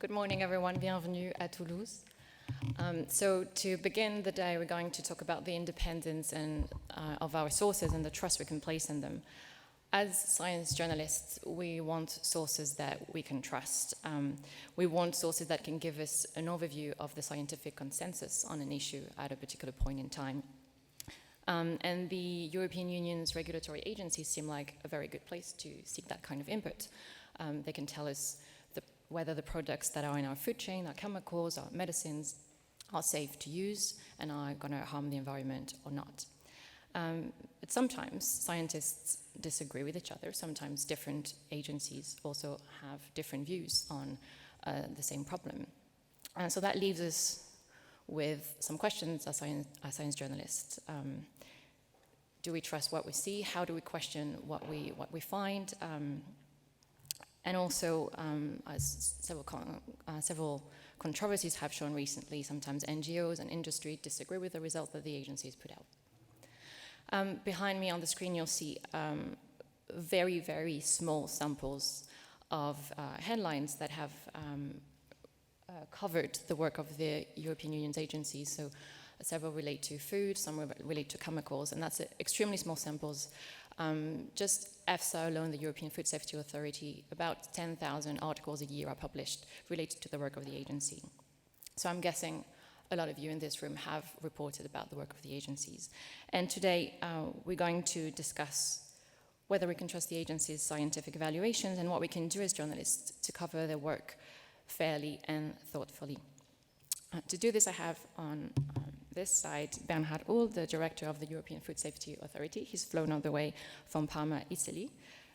Good morning, everyone. Bienvenue à Toulouse. So to begin the day, we're going to talk about the independence of our sources and the trust we can place in them. As science journalists, we want sources that we can trust. We want sources that can give us an overview of the scientific consensus on an issue at a particular point in time. And the European Union's regulatory agencies seem like a very good place to seek that kind of input. They can tell us whether the products that are in our food chain, our chemicals, our medicines, are safe to use and are going to harm the environment or not. But sometimes scientists disagree with each other. Sometimes different agencies also have different views on the same problem. And so that leaves us with some questions as science journalists. Do we trust what we see? How do we question what we find? And also, as several controversies have shown recently, sometimes NGOs and industry disagree with the results that the agencies put out. Behind me on the screen, you'll see very, very small samples of headlines that have covered the work of the European Union's agencies. So several relate to food, some relate to chemicals, and that's extremely small samples. Just EFSA alone, the European Food Safety Authority, about 10,000 articles a year are published related to the work of the agency. So I'm guessing a lot of you in this room have reported about the work of the agencies. And today we're going to discuss whether we can trust the agency's scientific evaluations and what we can do as journalists to cover their work fairly and thoughtfully. To do this, I have on this side Bernhard, the director of the European Food Safety Authority. He's flown all the way from Parma, Italy.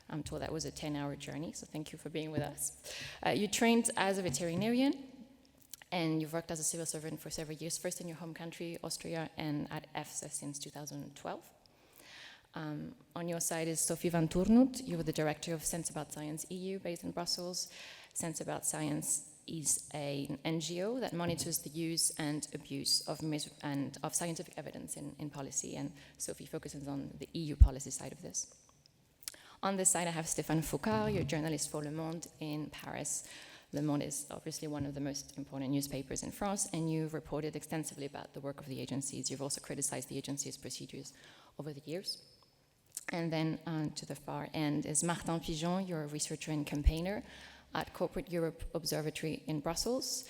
I'm told that was a 10-hour journey, so thank you for being with us. You trained as a veterinarian, and you've worked as a civil servant for several years, first in your home country, Austria, and at EFSA since 2012. On your side is Sofie Vanthournout. You're the director of Sense About Science EU, based in Brussels. Sense About Science is an NGO that monitors the use and abuse of scientific evidence in policy, and Sofie focuses on the EU policy side of this. On this side, I have Stéphane Foucart. You're a journalist for Le Monde in Paris. Le Monde is obviously one of the most important newspapers in France, and you've reported extensively about the work of the agencies. You've also criticized the agency's procedures over the years. And then to the far end is Martin Pigeon. You're a researcher and campaigner at Corporate Europe Observatory in Brussels.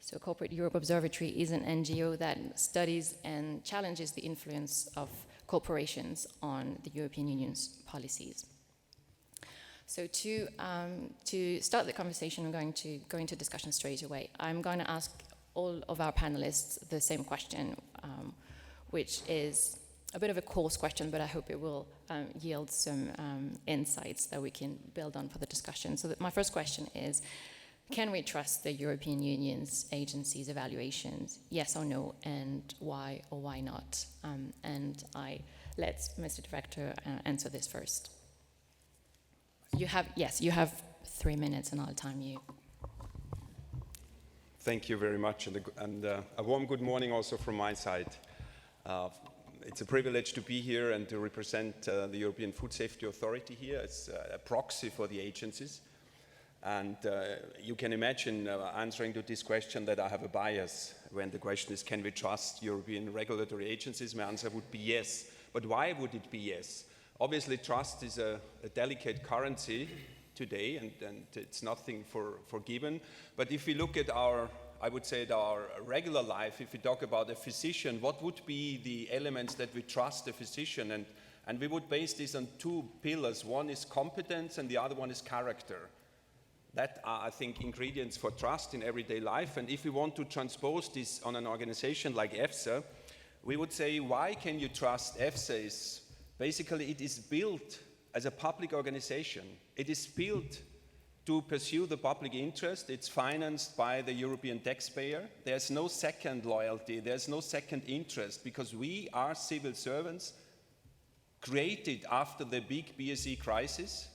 So Corporate Europe Observatory is an NGO that studies and challenges the influence of corporations on the European Union's policies. So to start the conversation, I'm going to go into discussion straight away. I'm going to ask all of our panelists the same question, which is a bit of a coarse question, but I hope it will yield some insights that we can build on for the discussion. So my first question is, can we trust the European Union's agencies' evaluations? Yes or no, and why or why not? And I let Mr. Director answer this first. You have 3 minutes, and I'll time you. Thank you very much, and a warm good morning also from my side. It's a privilege to be here and to represent the European Food Safety Authority here as a proxy for the agencies. And you can imagine answering to this question that I have a bias when the question is, can we trust European regulatory agencies? My answer would be yes. But why would it be yes? Obviously, trust is a delicate currency today, and it's nothing for given. But if we look at our regular life, if we talk about a physician, what would be the elements that we trust a physician? And we would base this on two pillars. One is competence and the other one is character. That are, I think, ingredients for trust in everyday life. And if we want to transpose this on an organization like EFSA, we would say, why can you trust EFSA? Basically, it is built as a public organization. It is built to pursue the public interest. It's financed by the European taxpayer. There's no second loyalty, there's no second interest, because we are civil servants created after the big BSE crisis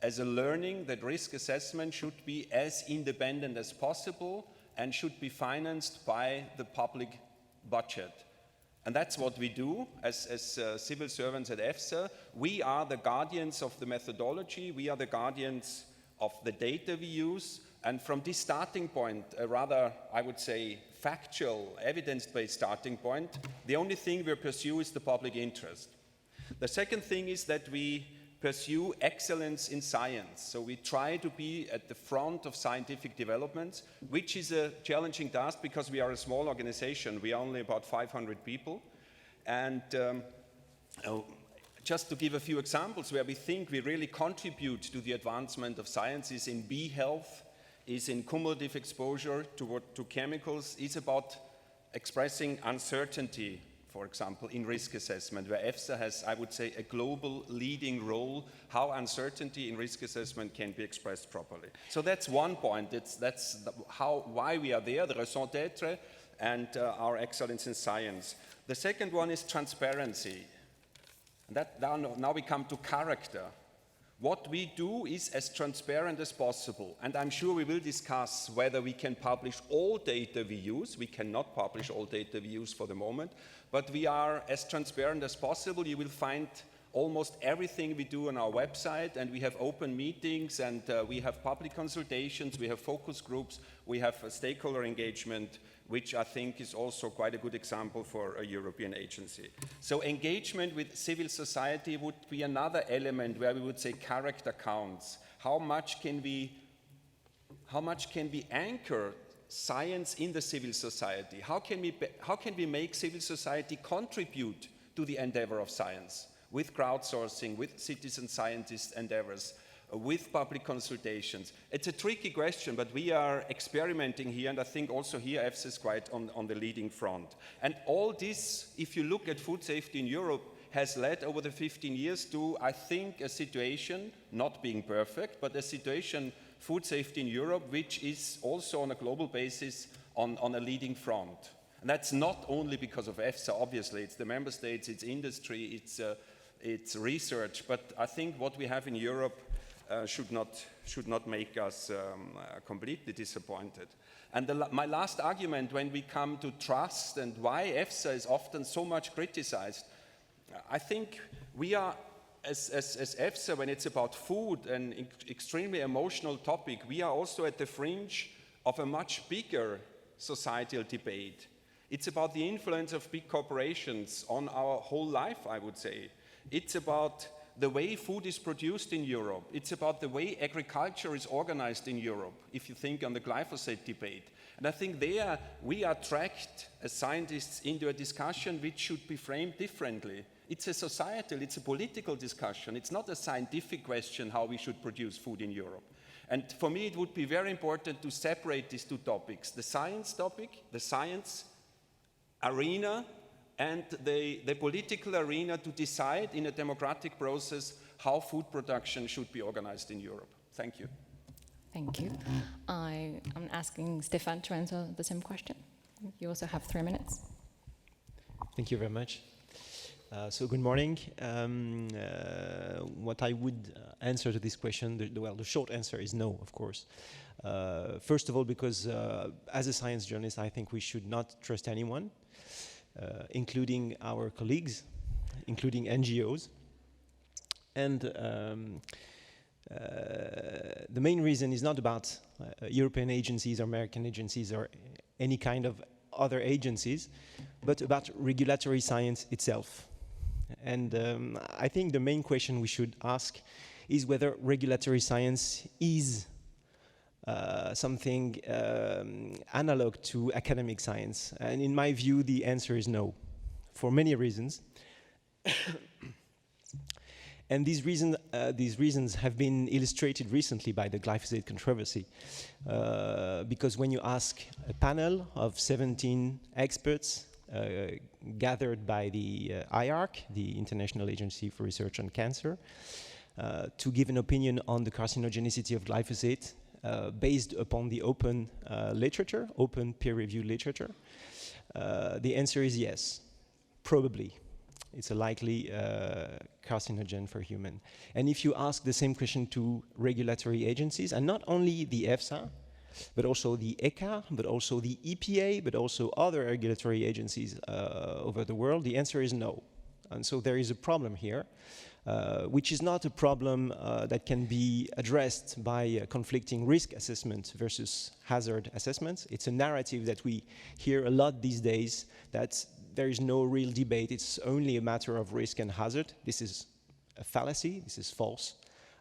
as a learning that risk assessment should be as independent as possible and should be financed by the public budget. And that's what we do as civil servants at EFSA. We are the guardians of the methodology, we are the guardians of the data we use, And from this starting point, a rather, I would say, factual, evidence-based starting point, the only thing we pursue is the public interest. The second thing is that we pursue excellence in science. So we try to be at the front of scientific developments, which is a challenging task because we are a small organization. We are only about 500 people. And just to give a few examples where we think we really contribute to the advancement of science is in bee health, is in cumulative exposure to chemicals, is about expressing uncertainty, for example, in risk assessment, where EFSA has, I would say, a global leading role, how uncertainty in risk assessment can be expressed properly. So that's one point. That's why we are there, the raison d'être, and our excellence in science. The second one is transparency. And now we come to character. What we do is as transparent as possible, and I'm sure we will discuss whether we can publish all data we use. We cannot publish all data we use for the moment, but we are as transparent as possible. You will find almost everything we do on our website, and we have open meetings, and we have public consultations, we have focus groups, we have stakeholder engagement, which I think is also quite a good example for a European agency. So engagement with civil society would be another element where we would say character counts. How much can we anchor science in the civil society? How can we make civil society contribute to the endeavor of science with crowdsourcing, with citizen scientist endeavors, with public consultations? It's a tricky question, but we are experimenting here, and I think also here EFSA is quite on the leading front. And all this, if you look at food safety in Europe, has led over the 15 years to, I think, a situation, not being perfect, but a situation, food safety in Europe, which is also on a global basis on a leading front. And that's not only because of EFSA, obviously, it's the member states, it's industry, it's research, but I think what we have in Europe should not make us completely disappointed. And my last argument when we come to trust and why EFSA is often so much criticized, I think we are, as EFSA, when it's about food, an extremely emotional topic, we are also at the fringe of a much bigger societal debate. It's about the influence of big corporations on our whole life, I would say. It's about the way food is produced in Europe. It's about the way agriculture is organized in Europe, if you think on the glyphosate debate. And I think there we are tracked as scientists into a discussion which should be framed differently. It's a societal, it's a political discussion. It's not a scientific question how we should produce food in Europe. And for me, it would be very important to separate these two topics. The science topic, the science arena, and the political arena to decide in a democratic process how food production should be organized in Europe. Thank you. Thank you. I am asking Stéphane to answer the same question. You also have 3 minutes. Thank you very much. So good morning. What I would answer to this question, the short answer is no, of course. First of all, because as a science journalist, I think we should not trust anyone, including our colleagues, including NGOs. And the main reason is not about European agencies or American agencies or any kind of other agencies, but about regulatory science itself. And I think the main question we should ask is whether regulatory science is something analog to academic science. And in my view, the answer is no, for many reasons. And these reasons have been illustrated recently by the glyphosate controversy. Because when you ask a panel of 17 experts gathered by the IARC, the International Agency for Research on Cancer, to give an opinion on the carcinogenicity of glyphosate based upon the open literature, open peer-reviewed literature, the answer is yes, probably. It's a likely carcinogen for human. And if you ask the same question to regulatory agencies, and not only the EFSA, but also the ECHA, but also the EPA, but also other regulatory agencies over the world, the answer is no. And so there is a problem here. which is not a problem that can be addressed by conflicting risk assessment versus hazard assessment. It's a narrative that we hear a lot these days, that there is no real debate, it's only a matter of risk and hazard. This is a fallacy, this is false.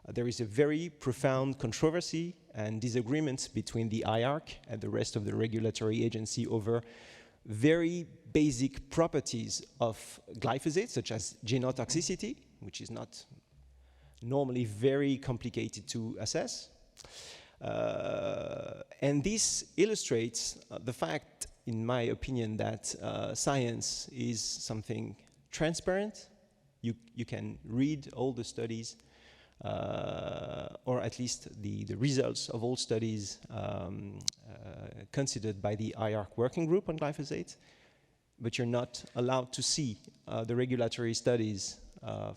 There is a very profound controversy and disagreement between the IARC and the rest of the regulatory agency over very basic properties of glyphosate, such as genotoxicity, which is not normally very complicated to assess. And this illustrates the fact, in my opinion, that science is something transparent. You can read all the studies, or at least the results of all studies considered by the IARC working group on glyphosate, but you're not allowed to see the regulatory studies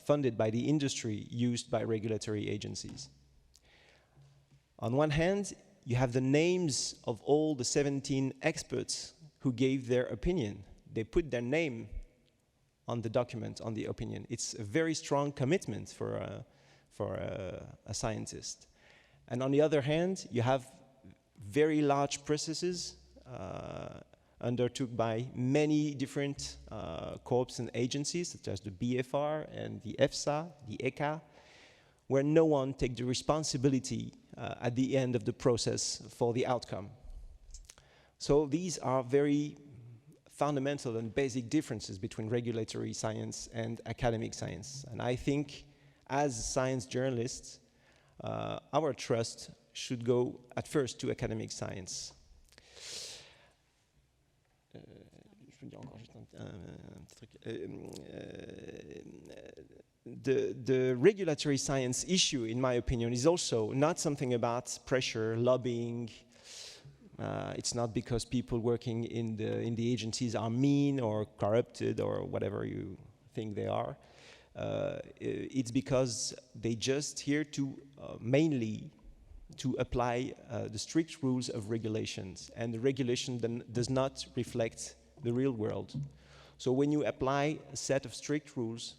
funded by the industry used by regulatory agencies. On one hand, you have the names of all the 17 experts who gave their opinion. They put their name on the document, on the opinion. It's a very strong commitment for a scientist. And on the other hand, you have very large processes undertook by many different corps and agencies, such as the BFR and the EFSA, the ECHA, where no one takes the responsibility at the end of the process for the outcome. So these are very fundamental and basic differences between regulatory science and academic science. And I think, as science journalists, our trust should go at first to academic science. The regulatory science issue, in my opinion, is also not something about pressure, lobbying. It's not because people working in the agencies are mean or corrupted or whatever you think they are. It's because they just here to mainly to apply the strict rules of regulations, and the regulation then does not reflect the real world. So when you apply a set of strict rules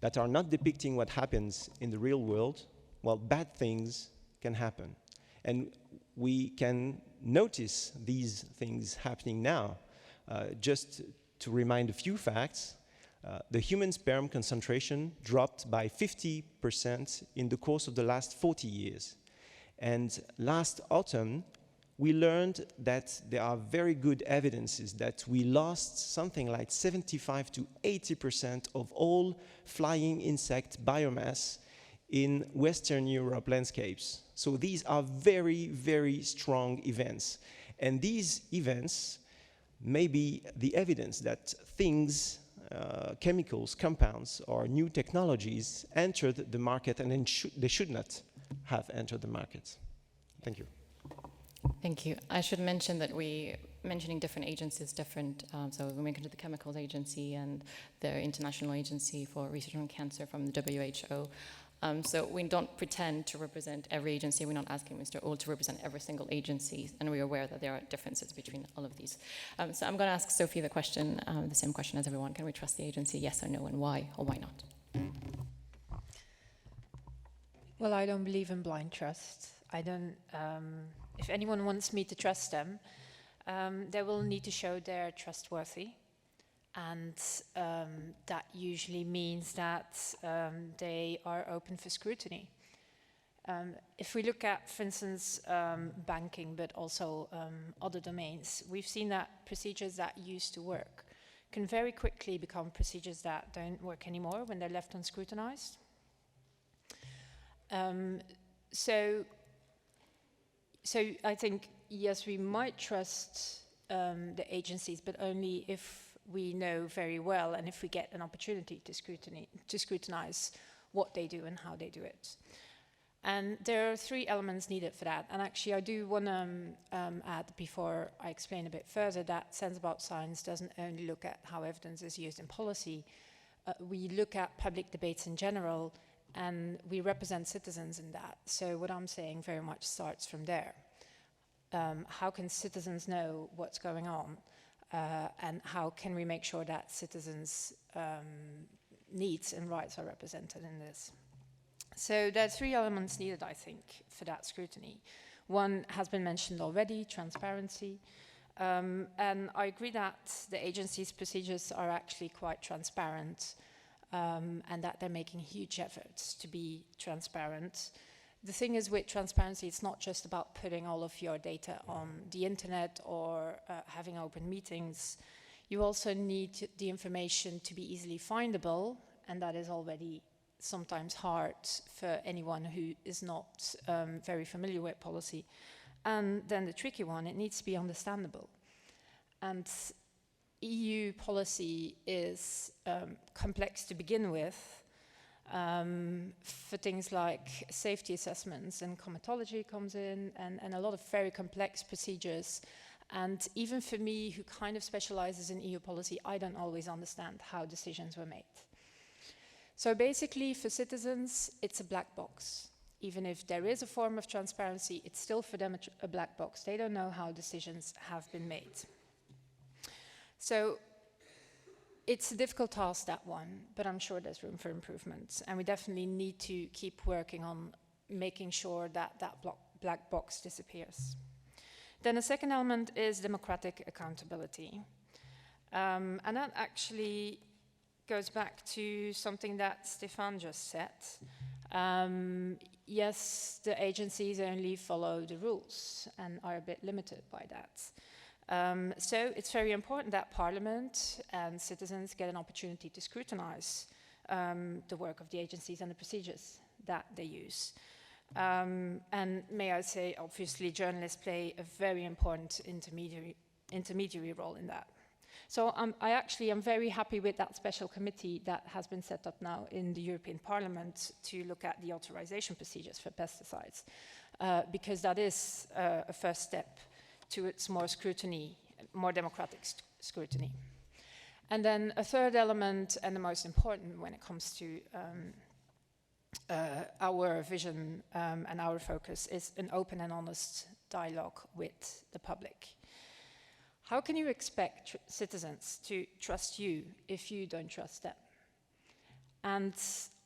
that are not depicting what happens in the real world, well, bad things can happen. And we can notice these things happening now. Just to remind a few facts, the human sperm concentration dropped by 50% in the course of the last 40 years. And last autumn, we learned that there are very good evidences that we lost something like 75 to 80% of all flying insect biomass in Western Europe landscapes. So these are very, very strong events. And these events may be the evidence that things, chemicals, compounds, or new technologies entered the market, and then they should not have entered the market. Thank you. Thank you. I should mention that mentioning different agencies, so we mentioned the Chemicals Agency and the International Agency for Research on Cancer from the WHO. So we don't pretend to represent every agency. We're not asking Mr. Ohl to represent every single agency, and we're aware that there are differences between all of these. So I'm going to ask Sofie the same question as everyone. Can we trust the agency, yes or no, and why or why not? Well, I don't believe in blind trust. I don't. If anyone wants me to trust them, they will need to show they're trustworthy. And that usually means that they are open for scrutiny. If we look at, for instance, banking, but also other domains, we've seen that procedures that used to work can very quickly become procedures that don't work anymore when they're left unscrutinized. So I think, yes, we might trust the agencies, but only if we know very well and if we get an opportunity to scrutinize what they do and how they do it. And there are 3 elements needed for that. And actually, I do want to add, before I explain a bit further, that Sense About Science doesn't only look at how evidence is used in policy. We look at public debates in general, and we represent citizens in that. So what I'm saying very much starts from there. How can citizens know what's going on? And how can we make sure that citizens needs and rights are represented in this. So there are 3 elements needed, I think, for that scrutiny. One has been mentioned already, transparency. And I agree that the agency's procedures are actually quite transparent and that they're making huge efforts to be transparent. The thing is with transparency, it's not just about putting all of your data on the internet or having open meetings. You also need the information to be easily findable, and that is already sometimes hard for anyone who is not very familiar with policy. And then the tricky one, it needs to be understandable. And EU policy is complex to begin with for things like safety assessments, and comitology comes in, and a lot of very complex procedures. And even for me, who kind of specializes in EU policy, I don't always understand how decisions were made. So basically, for citizens, it's a black box. Even if there is a form of transparency, it's still for them a black box. They don't know how decisions have been made. So it's a difficult task, that one, but I'm sure there's room for improvement. And we definitely need to keep working on making sure that that black box disappears. Then the second element is democratic accountability. And that actually goes back to something that Stéphane just said. Yes, the agencies only follow the rules and are a bit limited by that. So it's very important that Parliament and citizens get an opportunity to scrutinize the work of the agencies and the procedures that they use. And may I say, obviously, journalists play a very important intermediary role in that. So I actually am very happy with that special committee that has been set up now in the European Parliament to look at the authorization procedures for pesticides, because that is a first step towards more scrutiny, more democratic scrutiny. And then a third element, and the most important when it comes to our vision and our focus, is an open and honest dialogue with the public. How can you expect citizens to trust you if you don't trust them? And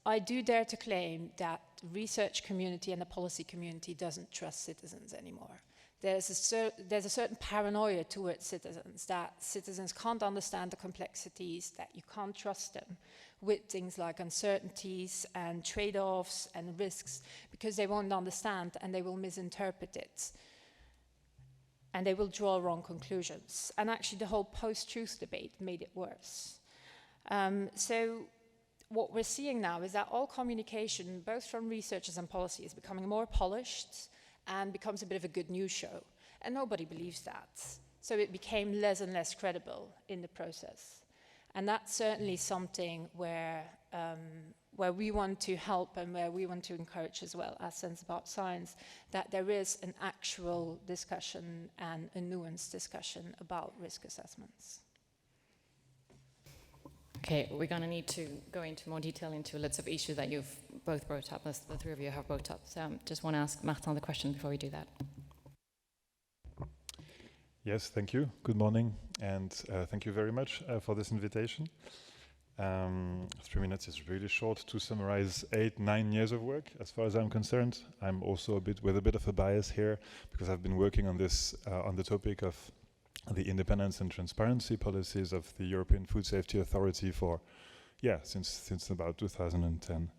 I do dare to claim that the research community and the policy community doesn't trust citizens anymore. There's a certain paranoia towards citizens, that citizens can't understand the complexities, that you can't trust them with things like uncertainties and trade-offs and risks, because they won't understand and they will misinterpret it. And they will draw wrong conclusions. And actually the whole post-truth debate made it worse. So what we're seeing now is that all communication, both from researchers and policy, is becoming more polished and becomes a bit of a good news show. And nobody believes that. So it became less and less credible in the process. And that's certainly something where we want to help and where we want to encourage as well, as Sense About Science, that there is an actual discussion and a nuanced discussion about risk assessments. Okay, we're going to need to go into more detail into lots of issues that you've both brought up, as the three of you have brought up. So just want to ask Martin the question before we do that. Yes, thank you. Good morning, and thank you very much for this invitation. 3 minutes is really short to summarize 8-9 years of work, as far as I'm concerned. I'm also with a bit of a bias here, because I've been working on this, on the topic of the independence and transparency policies of the European Food Safety Authority for, since about 2010.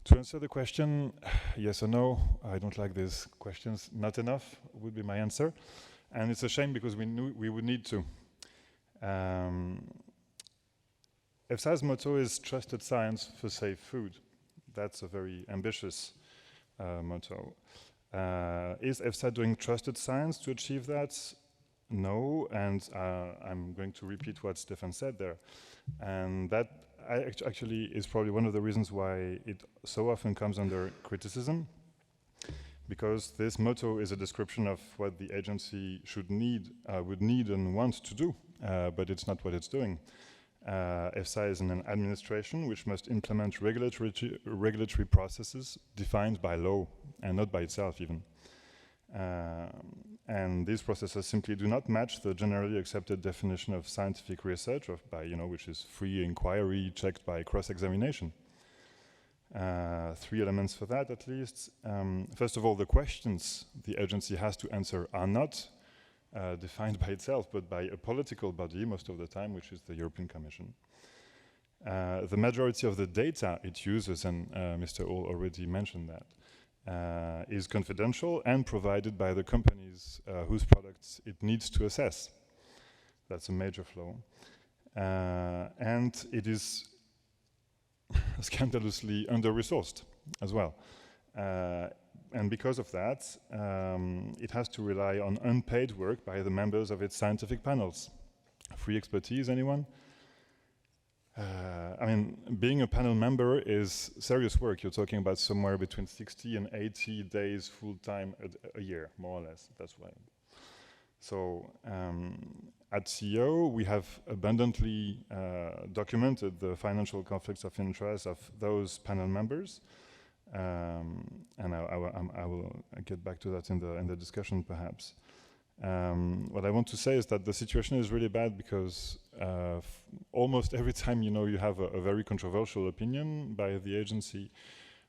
To answer the question, yes or no, I don't like these questions. Not enough would be my answer. And it's a shame, because we knew we would need to. EFSA's motto is trusted science for safe food. That's a very ambitious motto. Is EFSA doing trusted science to achieve that? No, and I'm going to repeat what Stéphane said there. And that actually is probably one of the reasons why it so often comes under criticism, because this motto is a description of what the agency would need and want to do, but it's not what it's doing. EFSA is an administration which must implement regulatory processes defined by law, and not by itself even. And these processes simply do not match the generally accepted definition of scientific research, which is free inquiry checked by cross-examination. 3 elements for that, at least. First of all, the questions the agency has to answer are not defined by itself, but by a political body most of the time, which is the European Commission. The majority of the data it uses, and Mr. Hall already mentioned that, is confidential and provided by the companies whose products it needs to assess. That's a major flaw. And it is scandalously under-resourced as well. And because of that, it has to rely on unpaid work by the members of its scientific panels. Free expertise, anyone? I mean, being a panel member is serious work. You're talking about somewhere between 60 and 80 days full-time a year, more or less. That's why. So at CEO, we have abundantly documented the financial conflicts of interest of those panel members. And I will get back to that in the discussion, perhaps. What I want to say is that the situation is really bad because almost every time you have a very controversial opinion by the agency,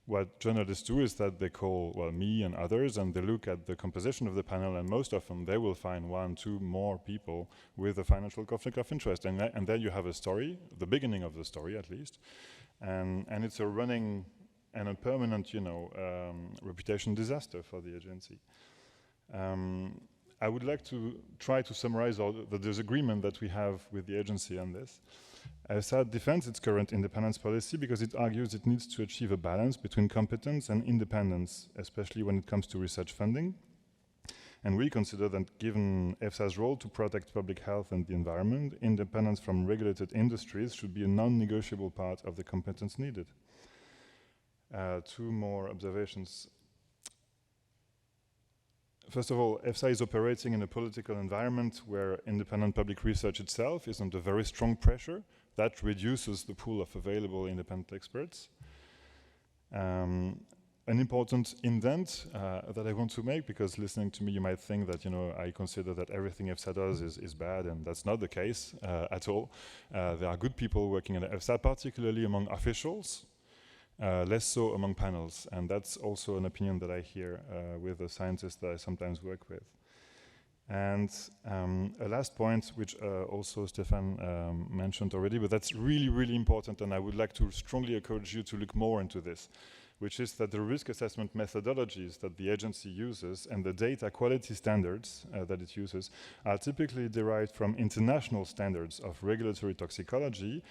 what journalists do is that they call, well, me and others, and they look at the composition of the panel, and most often they will find 1, 2 more people with a financial conflict of interest. And then you have a story, the beginning of the story at least, and it's a running and a permanent, reputation disaster for the agency. I would like to try to summarize all the disagreement that we have with the agency on this. EFSA defends its current independence policy because it argues it needs to achieve a balance between competence and independence, especially when it comes to research funding. And we consider that given EFSA's role to protect public health and the environment, independence from regulated industries should be a non-negotiable part of the competence needed. 2 more observations. First of all, EFSA is operating in a political environment where independent public research itself is under very strong pressure. That reduces the pool of available independent experts. An important indent that I want to make, because listening to me you might think that I consider that everything EFSA does is bad, and that's not the case at all. There are good people working at EFSA, particularly among officials. Less so among panels, and that's also an opinion that I hear with the scientists that I sometimes work with. And a last point, which also Stéphane mentioned already, but that's really, really important, and I would like to strongly encourage you to look more into this, which is that the risk assessment methodologies that the agency uses and the data quality standards that it uses are typically derived from international standards of regulatory toxicology.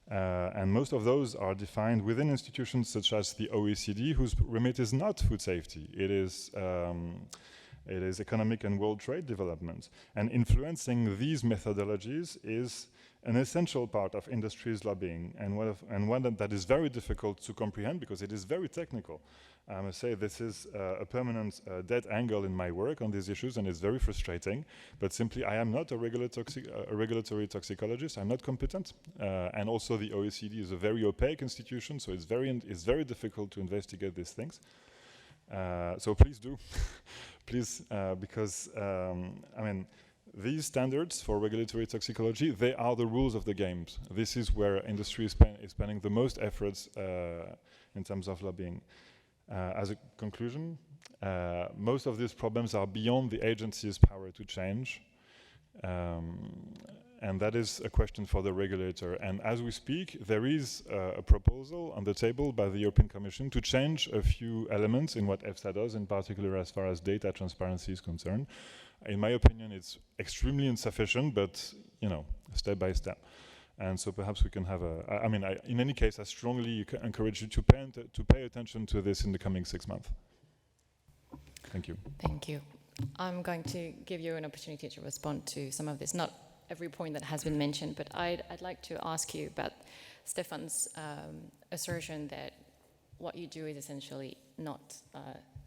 And most of those are defined within institutions such as the OECD, whose remit is not food safety. It is economic and world trade development. And influencing these methodologies is an essential part of industry's lobbying, and one that is very difficult to comprehend because it is very technical. I must say this is a permanent dead angle in my work on these issues, and it's very frustrating. But simply, I am not a regulatory toxicologist. I'm not competent, and also the OECD is a very opaque institution, so it's very difficult to investigate these things. So please do, please, because these standards for regulatory toxicology, they are the rules of the game. This is where industry is spending the most efforts in terms of lobbying. As a conclusion, most of these problems are beyond the agency's power to change. And that is a question for the regulator. And as we speak, there is a proposal on the table by the European Commission to change a few elements in what EFSA does, in particular as far as data transparency is concerned. In my opinion, it's extremely insufficient, but step by step. And so perhaps we can have in any case, I strongly encourage you to pay attention to this in the coming 6 months. Thank you. Thank you. I'm going to give you an opportunity to respond to some of this, not every point that has been mentioned, but I'd like to ask you about Stéphane's assertion that what you do is essentially not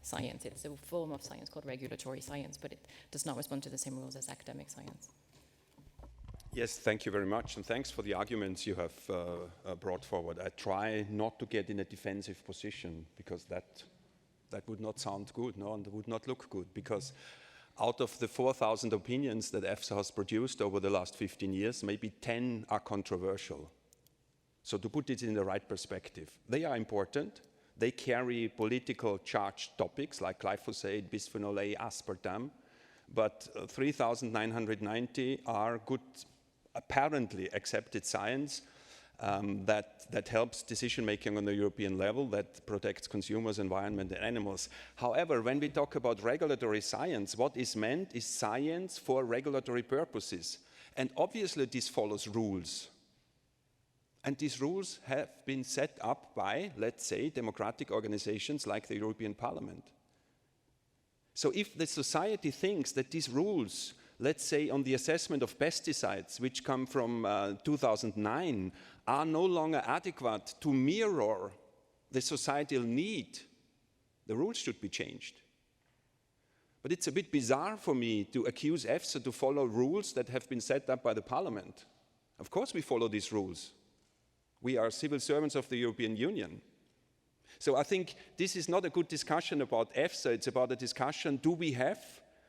science. It's a form of science called regulatory science, but it does not respond to the same rules as academic science. Yes, thank you very much, and thanks for the arguments you have brought forward. I try not to get in a defensive position, because that That would not sound good, no, and it would not look good, because out of the 4,000 opinions that EFSA has produced over the last 15 years, maybe 10 are controversial. So to put it in the right perspective, they are important. They carry political charged topics like glyphosate, bisphenol A, aspartame, but 3,990 are good, apparently accepted science that helps decision making on the European level, that protects consumers, environment, and animals. However, when we talk about regulatory science, what is meant is science for regulatory purposes. And obviously this follows rules. And these rules have been set up by, let's say, democratic organizations like the European Parliament. So if the society thinks that these rules, let's say on the assessment of pesticides, which come from 2009, are no longer adequate to mirror the societal need, the rules should be changed. But it's a bit bizarre for me to accuse EFSA to follow rules that have been set up by the Parliament. Of course we follow these rules. We are civil servants of the European Union. So I think this is not a good discussion about EFSA, it's about a discussion, do we have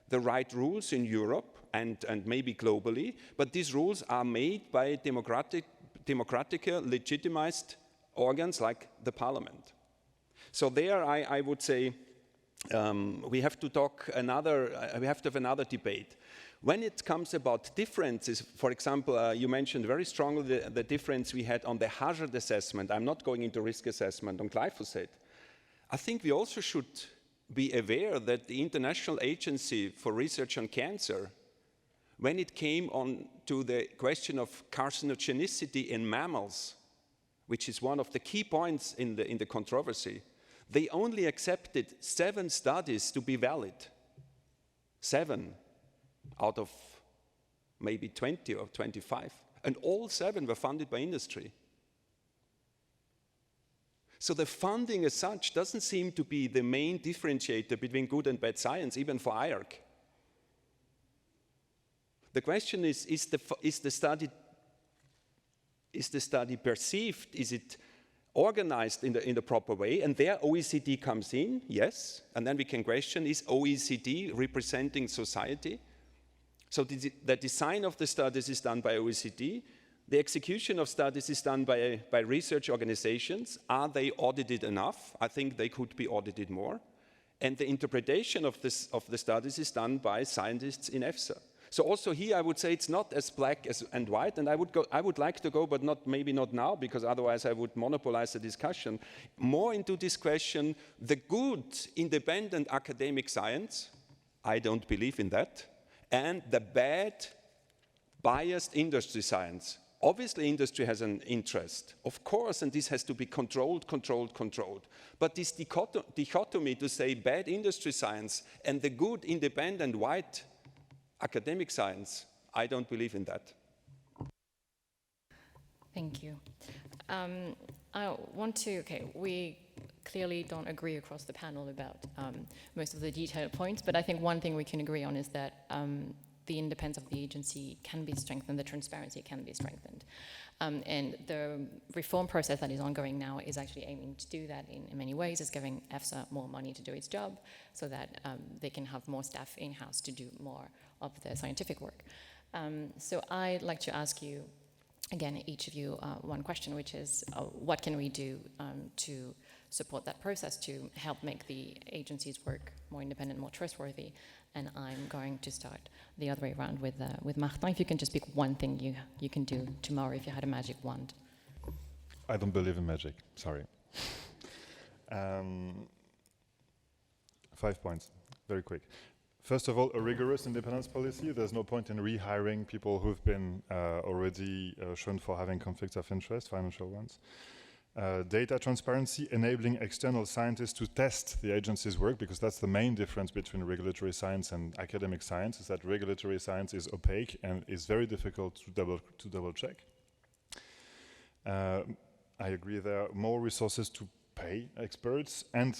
the right rules in Europe and maybe globally, but these rules are made by democratically legitimized organs like the Parliament. So there I would say we have to have another debate. When it comes about differences, for example, you mentioned very strongly the difference we had on the hazard assessment. I'm not going into risk assessment on glyphosate. I think we also should be aware that the International Agency for Research on Cancer, when it came on to the question of carcinogenicity in mammals, which is one of the key points in the controversy, they only accepted 7 studies to be valid. 7 out of maybe 20 or 25. And all 7 were funded by industry. So the funding as such doesn't seem to be the main differentiator between good and bad science, even for IARC. The question is the study perceived? Is it organized in the proper way? And there OECD comes in, yes. And then we can question, is OECD representing society? So the design of the studies is done by OECD. The execution of studies is done by research organizations. Are they audited enough? I think they could be audited more. And the interpretation of the studies is done by scientists in EFSA. So also here I would say it's not as black and white, and I would like to go, but maybe not now, because otherwise I would monopolize the discussion, more into this question, the good independent academic science, I don't believe in that, and the bad biased industry science. Obviously industry has an interest, of course, and this has to be controlled. But this dichotomy to say bad industry science and the good independent white academic science, I don't believe in that. Thank you. We clearly don't agree across the panel about most of the detailed points, but I think one thing we can agree on is that the independence of the agency can be strengthened, the transparency can be strengthened. And the reform process that is ongoing now is actually aiming to do that in many ways. It's giving EFSA more money to do its job so that they can have more staff in-house to do more of the scientific work. So I'd like to ask you, again, each of you, one question, which is what can we do to support that process to help make the agency's work more independent, more trustworthy? And I'm going to start the other way around with Martin. If you can just pick one thing you can do tomorrow if you had a magic wand. I don't believe in magic, sorry. 5 points, very quick. First of all, a rigorous independence policy. There's no point in rehiring people who've been already shown for having conflicts of interest, financial ones. Data transparency, enabling external scientists to test the agency's work, because that's the main difference between regulatory science and academic science, is that regulatory science is opaque and is very difficult to double check. I agree there. More resources to pay experts and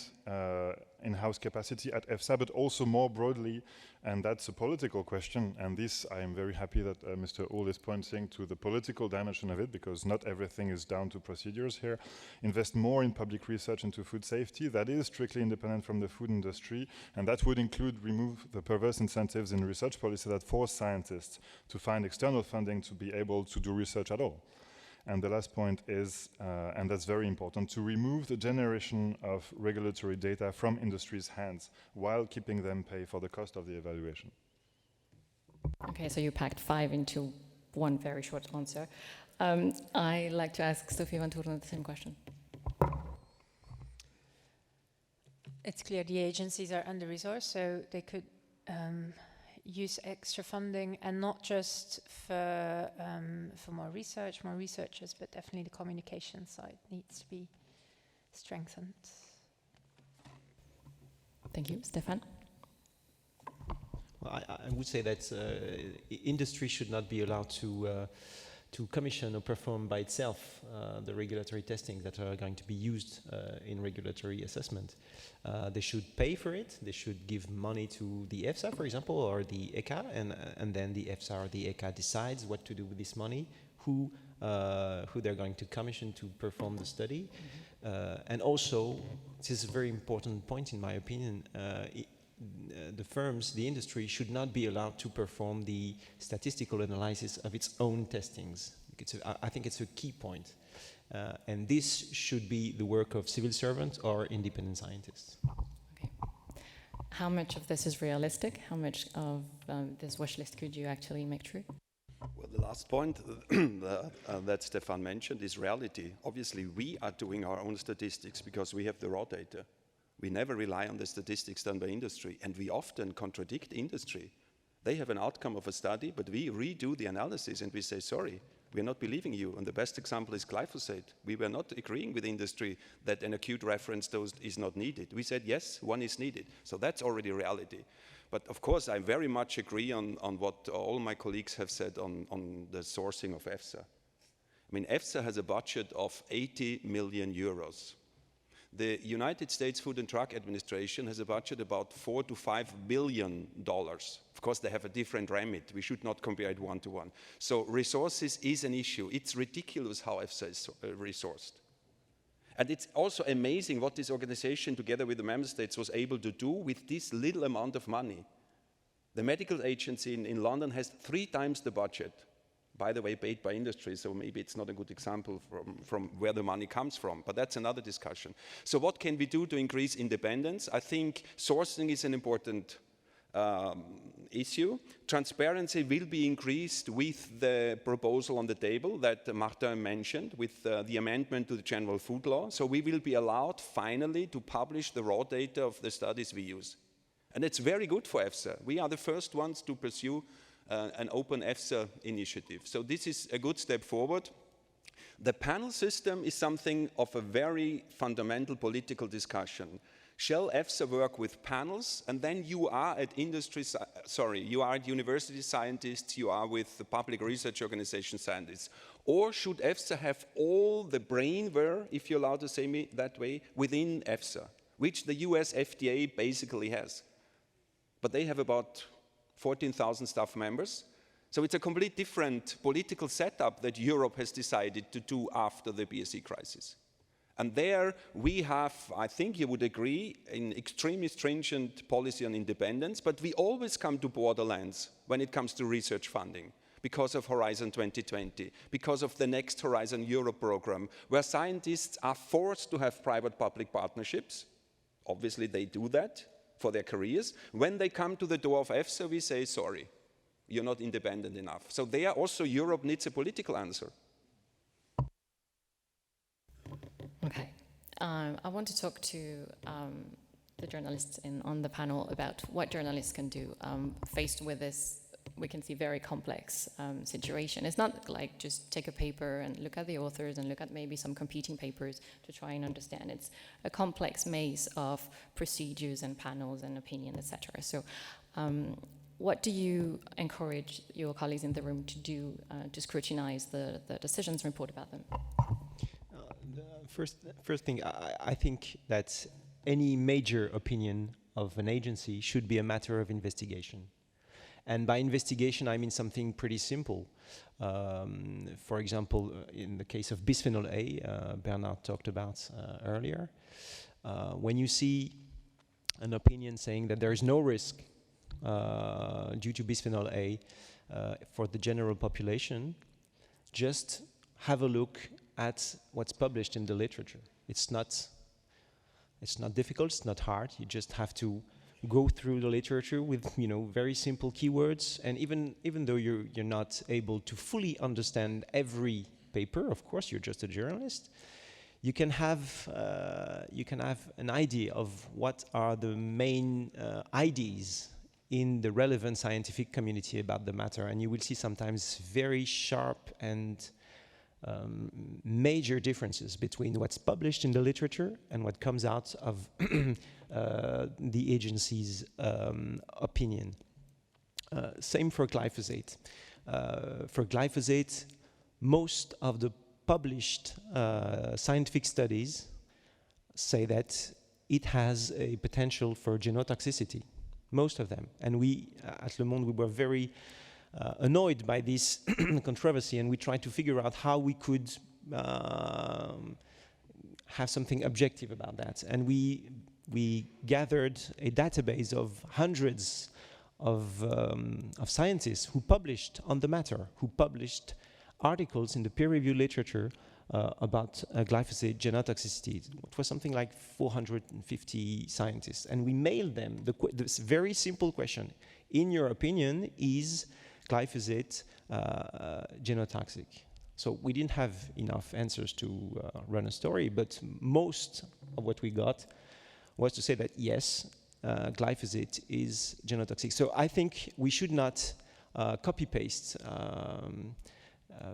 in-house capacity at EFSA, but also more broadly, and that's a political question, and this I am very happy that Mr. Uhl is pointing to the political dimension of it, because not everything is down to procedures here. Invest more in public research into food safety that is strictly independent from the food industry, and that would include remove the perverse incentives in research policy that force scientists to find external funding to be able to do research at all. And the last point is, and that's very important, to remove the generation of regulatory data from industry's hands while keeping them pay for the cost of the evaluation. Okay, so you packed 5 into one very short answer. I'd like to ask Sofie Vanthournout the same question. It's clear the agencies are under-resourced, so they could use extra funding, and not just for more research, more researchers, but definitely the communication side needs to be strengthened. Thank you. Stéphane? Well, I would say that industry should not be allowed to commission or perform by itself the regulatory testing that are going to be used in regulatory assessment. They should pay for it. They should give money to the EFSA, for example, or the ECHA, and then the EFSA or the ECHA decides what to do with this money, who they're going to commission to perform the study. And also, this is a very important point in my opinion, the firms, the industry, should not be allowed to perform the statistical analysis of its own testings. I think it's a key point. And this should be the work of civil servants or independent scientists. Okay. How much of this is realistic? How much of this wish list could you actually make true? Well, the last point that Stéphane mentioned is reality. Obviously, we are doing our own statistics because we have the raw data. We never rely on the statistics done by industry, and we often contradict industry. They have an outcome of a study, but we redo the analysis and we say, sorry, we're not believing you. And the best example is glyphosate. We were not agreeing with industry that an acute reference dose is not needed. We said, yes, one is needed. So that's already reality. But of course, I very much agree on what all my colleagues have said on the sourcing of EFSA. I mean, EFSA has a budget of 80 million euros. The United States Food and Drug Administration has a budget about $4 to $5 billion. Of course, they have a different remit. We should not compare it one-to-one. So resources is an issue. It's ridiculous how EFSA is resourced. And it's also amazing what this organization, together with the member states, was able to do with this little amount of money. The medical agency in London has 3 times the budget. By the way, paid by industry, so maybe it's not a good example from where the money comes from, but that's another discussion. So what can we do to increase independence? I think sourcing is an important issue. Transparency will be increased with the proposal on the table that Martin mentioned, with the amendment to the General Food Law. So we will be allowed finally to publish the raw data of the studies we use. And it's very good for EFSA. We are the first ones to pursue an open EFSA initiative. So this is a good step forward. The panel system is something of a very fundamental political discussion. Shall EFSA work with panels, and then you are at university scientists, you are with the public research organization scientists, or should EFSA have all the brainware, if you're allowed to say it that way, within EFSA, which the US FDA basically has. But they have about 14,000 staff members. So it's a completely different political setup that Europe has decided to do after the BSE crisis. And there we have, I think you would agree, an extremely stringent policy on independence, but we always come to borderlands when it comes to research funding because of Horizon 2020, because of the next Horizon Europe program, where scientists are forced to have private-public partnerships. Obviously, they do that for their careers. When they come to the door of EFSA, we say, sorry, you're not independent enough. So there also Europe needs a political answer. Okay. I want to talk to the journalists on the panel about what journalists can do faced with this, we can see, very complex situation. It's not like just take a paper and look at the authors and look at maybe some competing papers to try and understand. It's a complex maze of procedures and panels and opinion, etc. So what do you encourage your colleagues in the room to do to scrutinize the decisions and report about them? first thing, I think that any major opinion of an agency should be a matter of investigation. And by investigation, I mean something pretty simple. For example, in the case of bisphenol A, Bernhard talked about earlier, when you see an opinion saying that there is no risk due to bisphenol A for the general population, just have a look at what's published in the literature. It's not difficult, it's not hard. You just have to go through the literature with very simple keywords, and even though you're not able to fully understand every paper, of course you're just a journalist, you can have an idea of what are the main ideas in the relevant scientific community about the matter, and you will see sometimes very sharp and major differences between what's published in the literature and what comes out of the agency's opinion. Same for glyphosate. For glyphosate, most of the published scientific studies say that it has a potential for genotoxicity, most of them. And we, at Le Monde, we were very annoyed by this controversy, and we tried to figure out how we could have something objective about that. And we gathered a database of hundreds of scientists who published on the matter, who published articles in the peer-reviewed literature about glyphosate genotoxicity. It was something like 450 scientists, and we mailed them this very simple question: in your opinion, is glyphosate genotoxic? So we didn't have enough answers to run a story, but most of what we got was to say that yes, glyphosate is genotoxic. So I think we should not copy-paste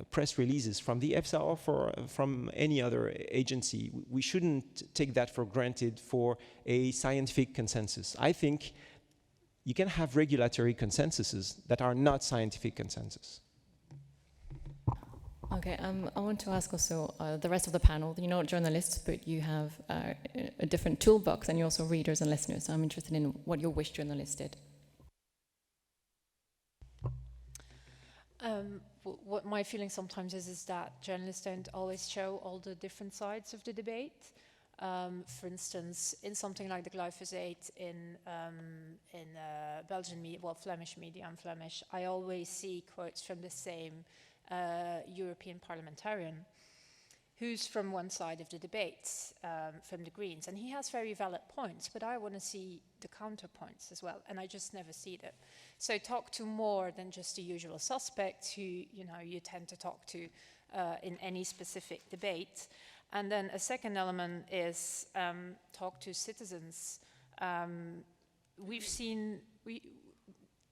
press releases from the EFSA or from any other agency. We shouldn't take that for granted for a scientific consensus. I think you can have regulatory consensuses that are not scientific consensus. Okay, I want to ask also the rest of the panel. You're not journalists, but you have a different toolbox, and you're also readers and listeners. So I'm interested in what your wish journalist did. What my feeling sometimes is that journalists don't always show all the different sides of the debate. For instance, in something like the glyphosate in Belgian media, well, Flemish media, I'm Flemish, I always see quotes from the same European parliamentarian who's from one side of the debate, from the Greens, and he has very valid points, but I want to see the counterpoints as well, and I just never see them. So talk to more than just the usual suspects who you tend to talk to in any specific debate. And then a second element is talk to citizens. We've seen,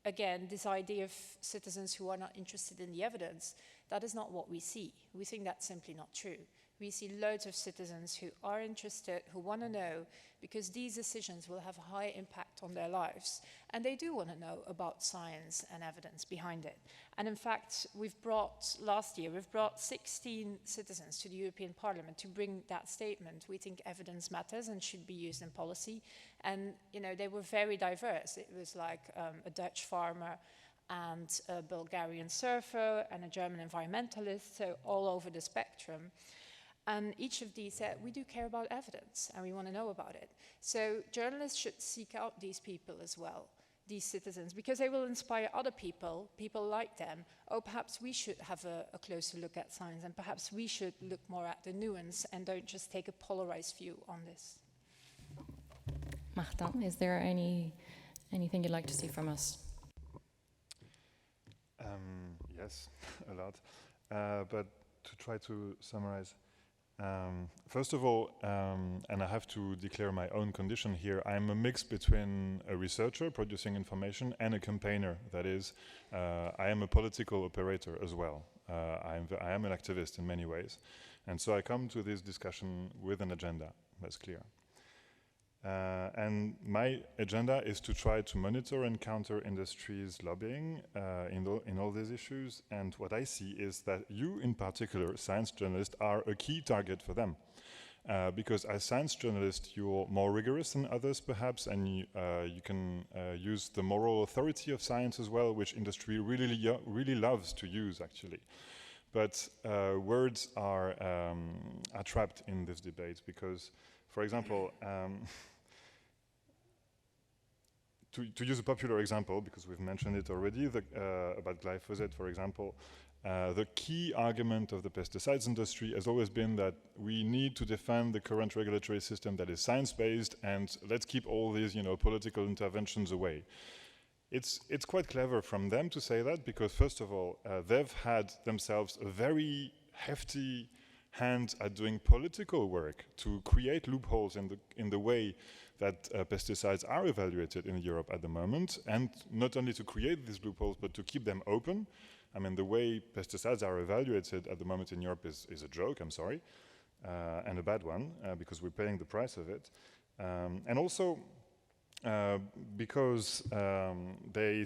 again, this idea of citizens who are not interested in the evidence. That is not what we see. We think that's simply not true. We see loads of citizens who are interested, who want to know, because these decisions will have a high impact on their lives. And they do want to know about science and evidence behind it. And in fact, last year, we've brought 16 citizens to the European Parliament to bring that statement. We think evidence matters and should be used in policy. And, they were very diverse. It was like a Dutch farmer and a Bulgarian surfer and a German environmentalist, so all over the spectrum. And each of these said, we do care about evidence and we want to know about it. So journalists should seek out these people as well, these citizens, because they will inspire other people like them. Oh, perhaps we should have a closer look at science, and perhaps we should look more at the nuance and don't just take a polarized view on this. Martin, is there anything you'd like to see from us? Yes, a lot. But to try to summarize, first of all, and I have to declare my own condition here, I'm a mix between a researcher producing information and a campaigner. That is, I am a political operator as well. I am an activist in many ways. And so I come to this discussion with an agenda, that's clear. And my agenda is to try to monitor and counter industry's lobbying in all these issues. And what I see is that you, in particular, science journalists, are a key target for them. because as science journalists, you're more rigorous than others perhaps, and you can use the moral authority of science as well, which industry really loves to use actually. But words are trapped in this debate because, for example, to use a popular example, because we've mentioned it already, about glyphosate, for example, the key argument of the pesticides industry has always been that we need to defend the current regulatory system that is science-based, and let's keep all these, political interventions away. It's quite clever from them to say that, because first of all, they've had themselves a very hefty hand at doing political work to create loopholes in the way that pesticides are evaluated in Europe at the moment, and not only to create these loopholes, but to keep them open. I mean, the way pesticides are evaluated at the moment in Europe is a joke, I'm sorry, and a bad one, because we're paying the price of it. And also, because they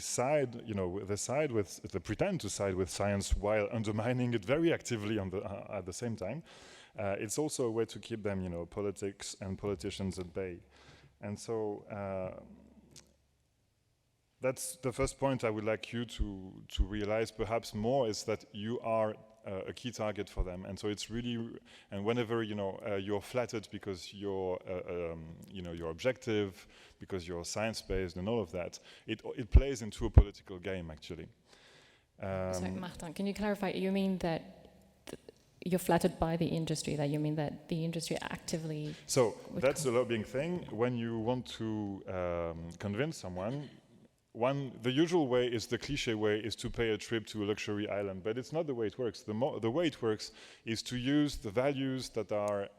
pretend to side with science while undermining it very actively at the same time. It's also a way to keep them, politics and politicians at bay. And so that's the first point I would like you to realize perhaps more, is that you are a key target for them. And so it's really, and whenever you're flattered because you're objective, because you're science-based and all of that, it plays into a political game actually. Sorry, Martin, can you clarify? You mean that you're flattered by the industry? That you mean that the industry actively? So that's the lobbying thing. When you want to convince someone, the usual way is, the cliche way is to pay a trip to a luxury island, but it's not the way it works. The way it works is to use the values that are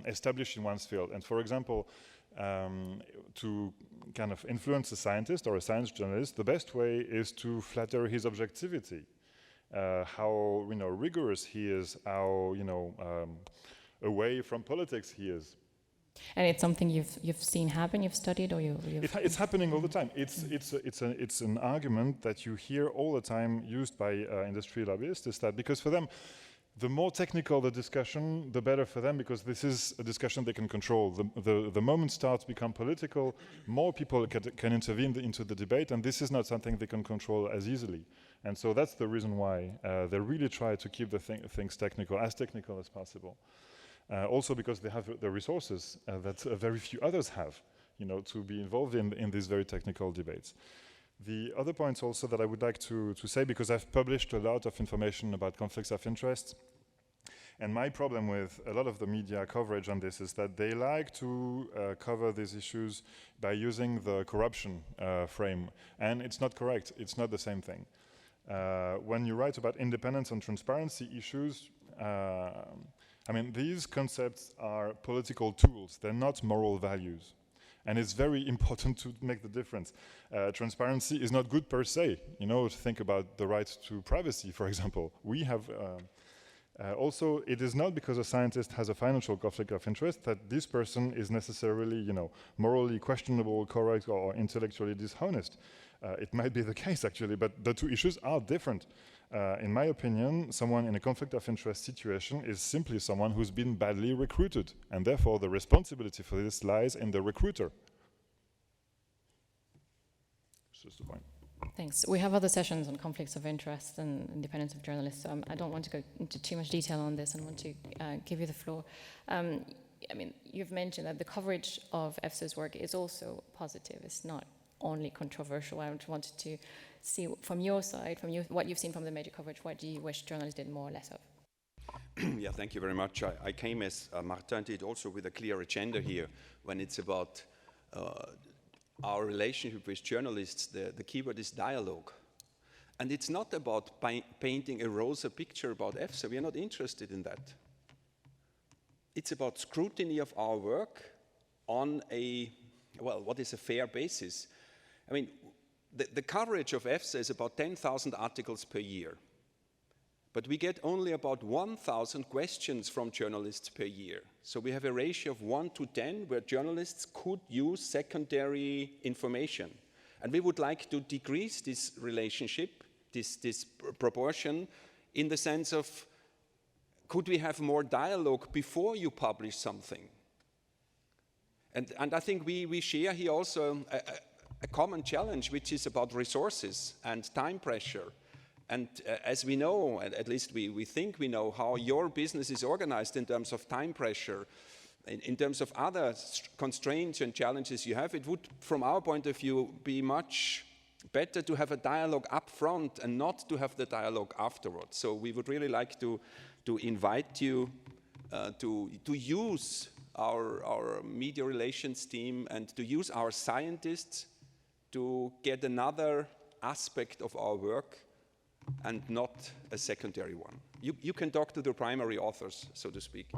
established in one's field. And for example, to kind of influence a scientist or a science journalist, the best way is to flatter his objectivity, how rigorous he is, how away from politics he is. And it's something you've seen happen, you've studied, or it's happening all the time. It's an argument that you hear all the time used by industry lobbyists, is that because for them, the more technical the discussion, the better for them, because this is a discussion they can control. The moment starts to become political, more people can intervene into the debate, and this is not something they can control as easily. And so that's the reason why they really try to keep the things technical as possible. Also because they have the resources that very few others have, to be involved in these very technical debates. The other points also that I would like to say, because I've published a lot of information about conflicts of interest, and my problem with a lot of the media coverage on this is that they like to cover these issues by using the corruption frame, and it's not correct. It's not the same thing. When you write about independence and transparency issues, these concepts are political tools. They're not moral values. And it's very important to make the difference. Transparency is not good per se. To think about the right to privacy, for example. We have, also, it is not because a scientist has a financial conflict of interest that this person is necessarily, morally questionable, correct, or intellectually dishonest. It might be the case, actually, but the two issues are different. In my opinion, someone in a conflict of interest situation is simply someone who's been badly recruited, and therefore the responsibility for this lies in the recruiter. That's just the point. Thanks. We have other sessions on conflicts of interest and independence of journalists, so I don't want to go into too much detail on this and want to give you the floor. You've mentioned that the coverage of EFSA's work is also positive. It's not only controversial. I wanted to see from your side, what you've seen from the major coverage, what do you wish journalists did more or less of? Yeah, thank you very much. I came, as Martin did, also with a clear agenda here. When it's about our relationship with journalists, the keyword is dialogue. And it's not about painting a rosy picture about EFSA. We are not interested in that. It's about scrutiny of our work on what is a fair basis. The coverage of EFSA is about 10,000 articles per year. But we get only about 1,000 questions from journalists per year. So we have a ratio of 1 to 10 where journalists could use secondary information. And we would like to decrease this relationship, this proportion, in the sense of Could we have more dialogue before you publish something? And I think we share here also a common challenge, which is about resources and time pressure. And as we know, at least we think we know, how your business is organized in terms of time pressure, in terms of other constraints and challenges you have, it would, from our point of view, be much better to have a dialogue up front and not to have the dialogue afterwards. So we would really like to invite you to use our media relations team and to use our scientists to get another aspect of our work and not a secondary one. You can talk to the primary authors, so to speak.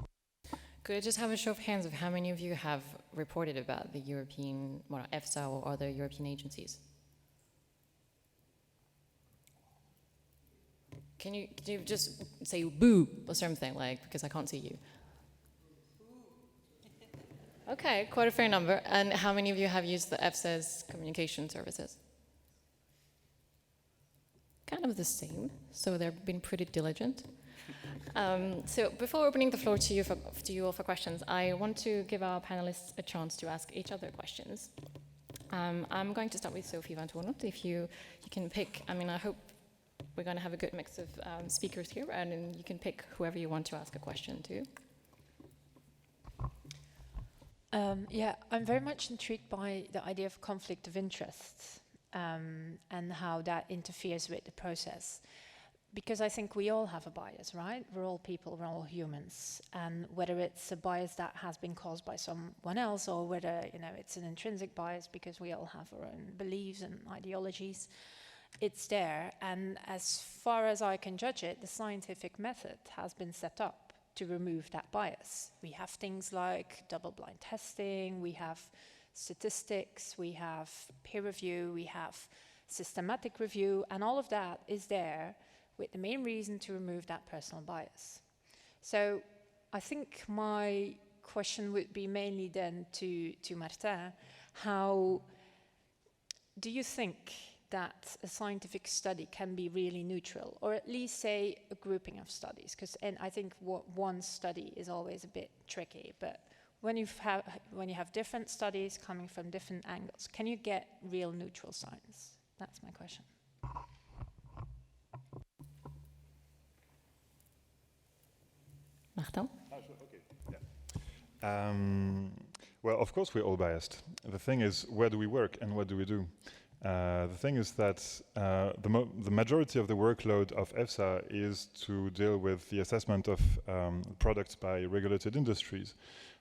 Could I just have a show of hands of how many of you have reported about the European, well, EFSA or other European agencies? Can you just say boo or something, like, because I can't see you? Okay, quite a fair number. And how many of you have used the EFSA's communication services? Kind of the same, so they've been pretty diligent. So before opening the floor to you all for questions, I want to give our panelists a chance to ask each other questions. I'm going to start with Sofie Vanthournout. If you can pick, I mean, I hope we're going to have a good mix of speakers here, and then you can pick whoever you want to ask a question to. Yeah, I'm very much intrigued by the idea of conflict of interests and how that interferes with the process. Because I think we all have a bias, right? We're all people, we're all humans. And whether it's a bias that has been caused by someone else or whether, you know, it's an intrinsic bias because we all have our own beliefs and ideologies, it's there. And as far as I can judge it, the scientific method has been set up to remove that bias. We have things like double-blind testing, we have statistics, we have peer review, we have systematic review, and all of that is there with the main reason to remove that personal bias. So I think my question would be mainly then to Martin, how do you think that a scientific study can be really neutral, or at least say a grouping of studies? Because I think one study is always a bit tricky, but when you have different studies coming from different angles, can you get real neutral science? That's my question. Martin? Well, of course we're all biased. The thing is, where do we work and what do we do? The thing is that the majority of the workload of EFSA is to deal with the assessment of products by regulated industries.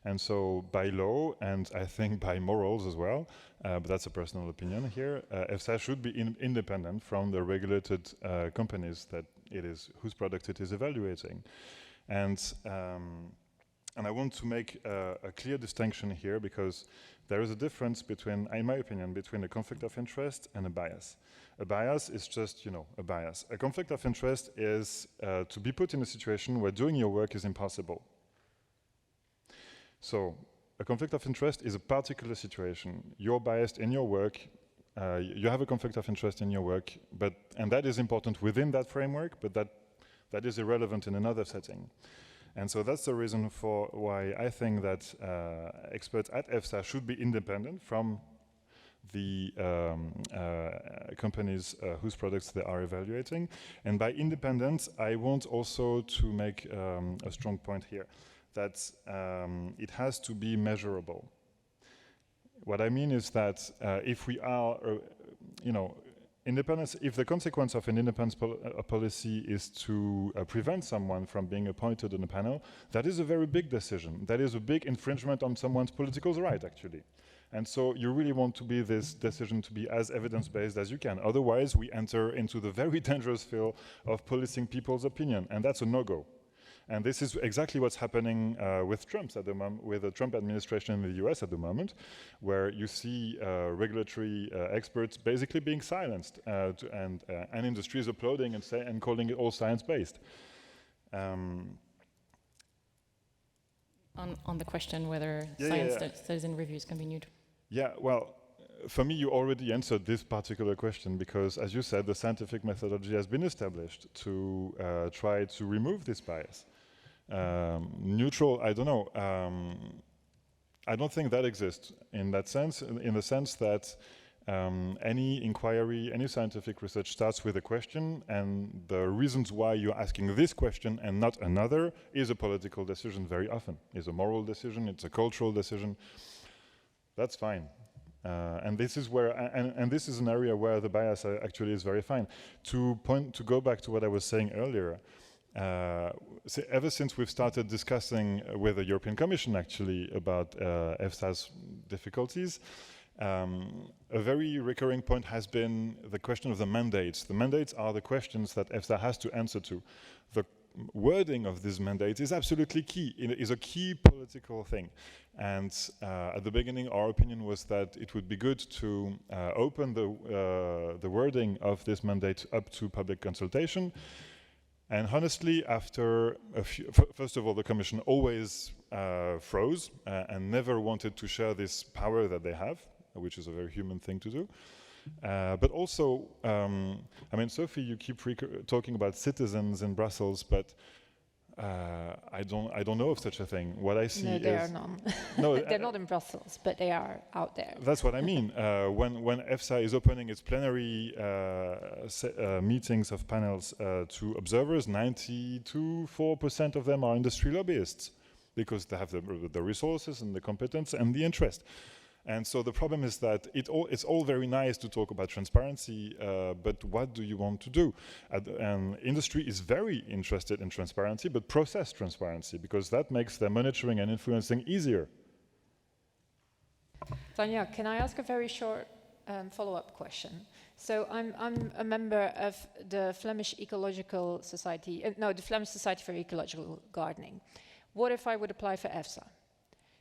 And so by law, and I think by morals as well, but that's a personal opinion here, EFSA should be independent from the regulated companies that it is, whose product it is evaluating. And I want to make a clear distinction here, because there is a difference between, in my opinion, between a conflict of interest and a bias. A bias is just, you know, a bias. A conflict of interest is to be put in a situation where doing your work is impossible. So a conflict of interest is a particular situation. You're biased in your work, you have a conflict of interest in your work, and that is important within that framework, but that is irrelevant in another setting. And so that's the reason for why I think that experts at EFSA should be independent from the companies whose products they are evaluating. And by independence, I want also to make a strong point here, that it has to be measurable. What I mean is that if we are, you know, independence, if the consequence of an independence policy is to prevent someone from being appointed on a panel, that is a very big decision. That is a big infringement on someone's political right, actually. And so you really want to be this decision to be as evidence-based as you can. Otherwise, we enter into the very dangerous field of policing people's opinion, and that's a no-go. And this is exactly what's happening with Trump at the with the Trump administration in the US at the moment, where you see regulatory experts basically being silenced, and industries applauding and calling it all science-based. On the question whether science studies and reviews can be neutral. Yeah, well, for me, you already answered this particular question, because, as you said, the scientific methodology has been established to try to remove this bias. Neutral, I don't know. I don't think that exists in that sense, in the sense that any inquiry, any scientific research starts with a question, and the reasons why you're asking this question and not another is a political decision very often. It's a moral decision, it's a cultural decision. That's fine. And this is where, and this is an area where the bias actually is very fine. To go back to what I was saying earlier, ever since we've started discussing with the European Commission actually about EFSA's difficulties, a very recurring point has been the question of the mandates. The mandates are the questions that EFSA has to answer to. The wording of these mandates is absolutely key. It is a key political thing. And at the beginning, our opinion was that it would be good to open the wording of this mandate up to public consultation. And honestly, after a few, first of all, the Commission always froze and never wanted to share this power that they have, which is a very human thing to do. But also, I mean, Sofie, you keep talking about citizens in Brussels, but I don't know of such a thing. What I see there are none. No, they're not in Brussels, but they are out there. That's what I mean. When EFSA is opening its plenary meetings of panels to observers, 94% of them are industry lobbyists because they have the resources and the competence and the interest. And so the problem is that it's all very nice to talk about transparency, but what do you want to do? And industry is very interested in transparency, but process transparency, because that makes their monitoring and influencing easier. Tania, can I ask a very short follow-up question? So I'm a member of the Flemish Ecological Society, the Flemish Society for Ecological Gardening. What if I would apply for EFSA?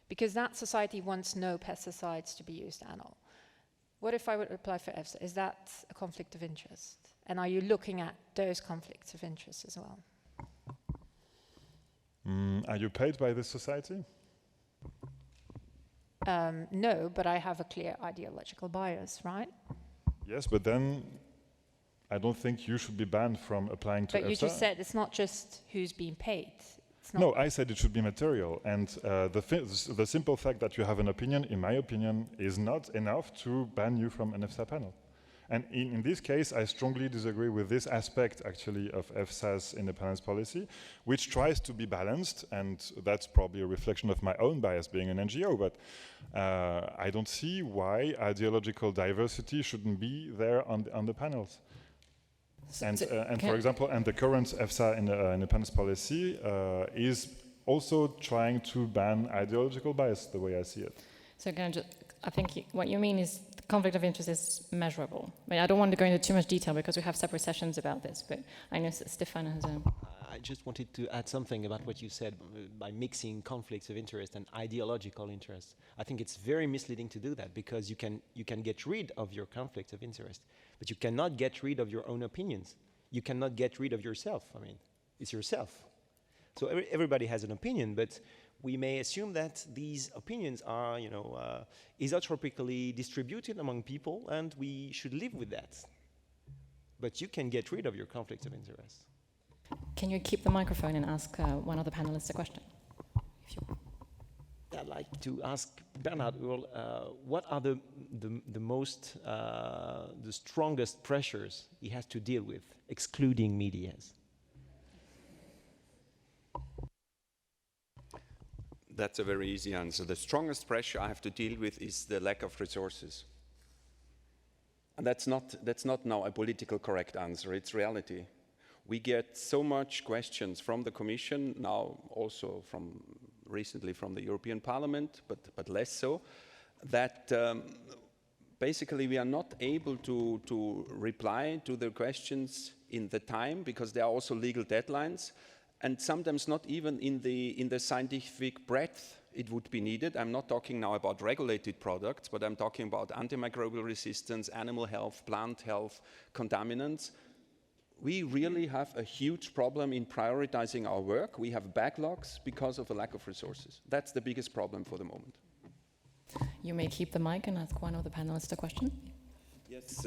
Because that society wants no pesticides to be used at all. What if I would apply for EFSA? Is that a conflict of interest? And are you looking at those conflicts of interest as well? Are you paid by this society? No, but I have a clear ideological bias, right? Yes, but then I don't think you should be banned from applying to EFSA. But you just said it's not just who's being paid. No, I said it should be material, and the simple fact that you have an opinion, in my opinion, is not enough to ban you from an EFSA panel. And in this case, I strongly disagree with this aspect, actually, of EFSA's independence policy, which tries to be balanced, and that's probably a reflection of my own bias being an NGO, but I don't see why ideological diversity shouldn't be there on the panels. And for example, the current EFSA independence policy is also trying to ban ideological bias, the way I see it. So I think what you mean is the conflict of interest is measurable. I mean, I don't want to go into too much detail because we have separate sessions about this, but I know Stéphane has a... I just wanted to add something about what you said by mixing conflicts of interest and ideological interest. I think it's very misleading to do that because you can get rid of your conflicts of interest, but you cannot get rid of your own opinions. You cannot get rid of yourself. I mean, it's yourself. So everybody has an opinion, but we may assume that these opinions are, isotropically distributed among people, and we should live with that. But you can get rid of your conflicts of interest. Can you keep the microphone and ask one of the panelists a question? I'd like to ask Bernhard, what are the strongest pressures he has to deal with, excluding medias? That's a very easy answer. The strongest pressure I have to deal with is the lack of resources. And that's not now a political correct answer, it's reality. We get so much questions from the Commission, now also recently from the European Parliament, but less so, that basically we are not able to reply to the questions in the time because there are also legal deadlines, and sometimes not even in the scientific breadth it would be needed. I'm not talking now about regulated products, but I'm talking about antimicrobial resistance, animal health, plant health, contaminants. We really have a huge problem in prioritizing our work. We have backlogs because of a lack of resources. That's the biggest problem for the moment. You may keep the mic and ask one of the panelists a question. Yes,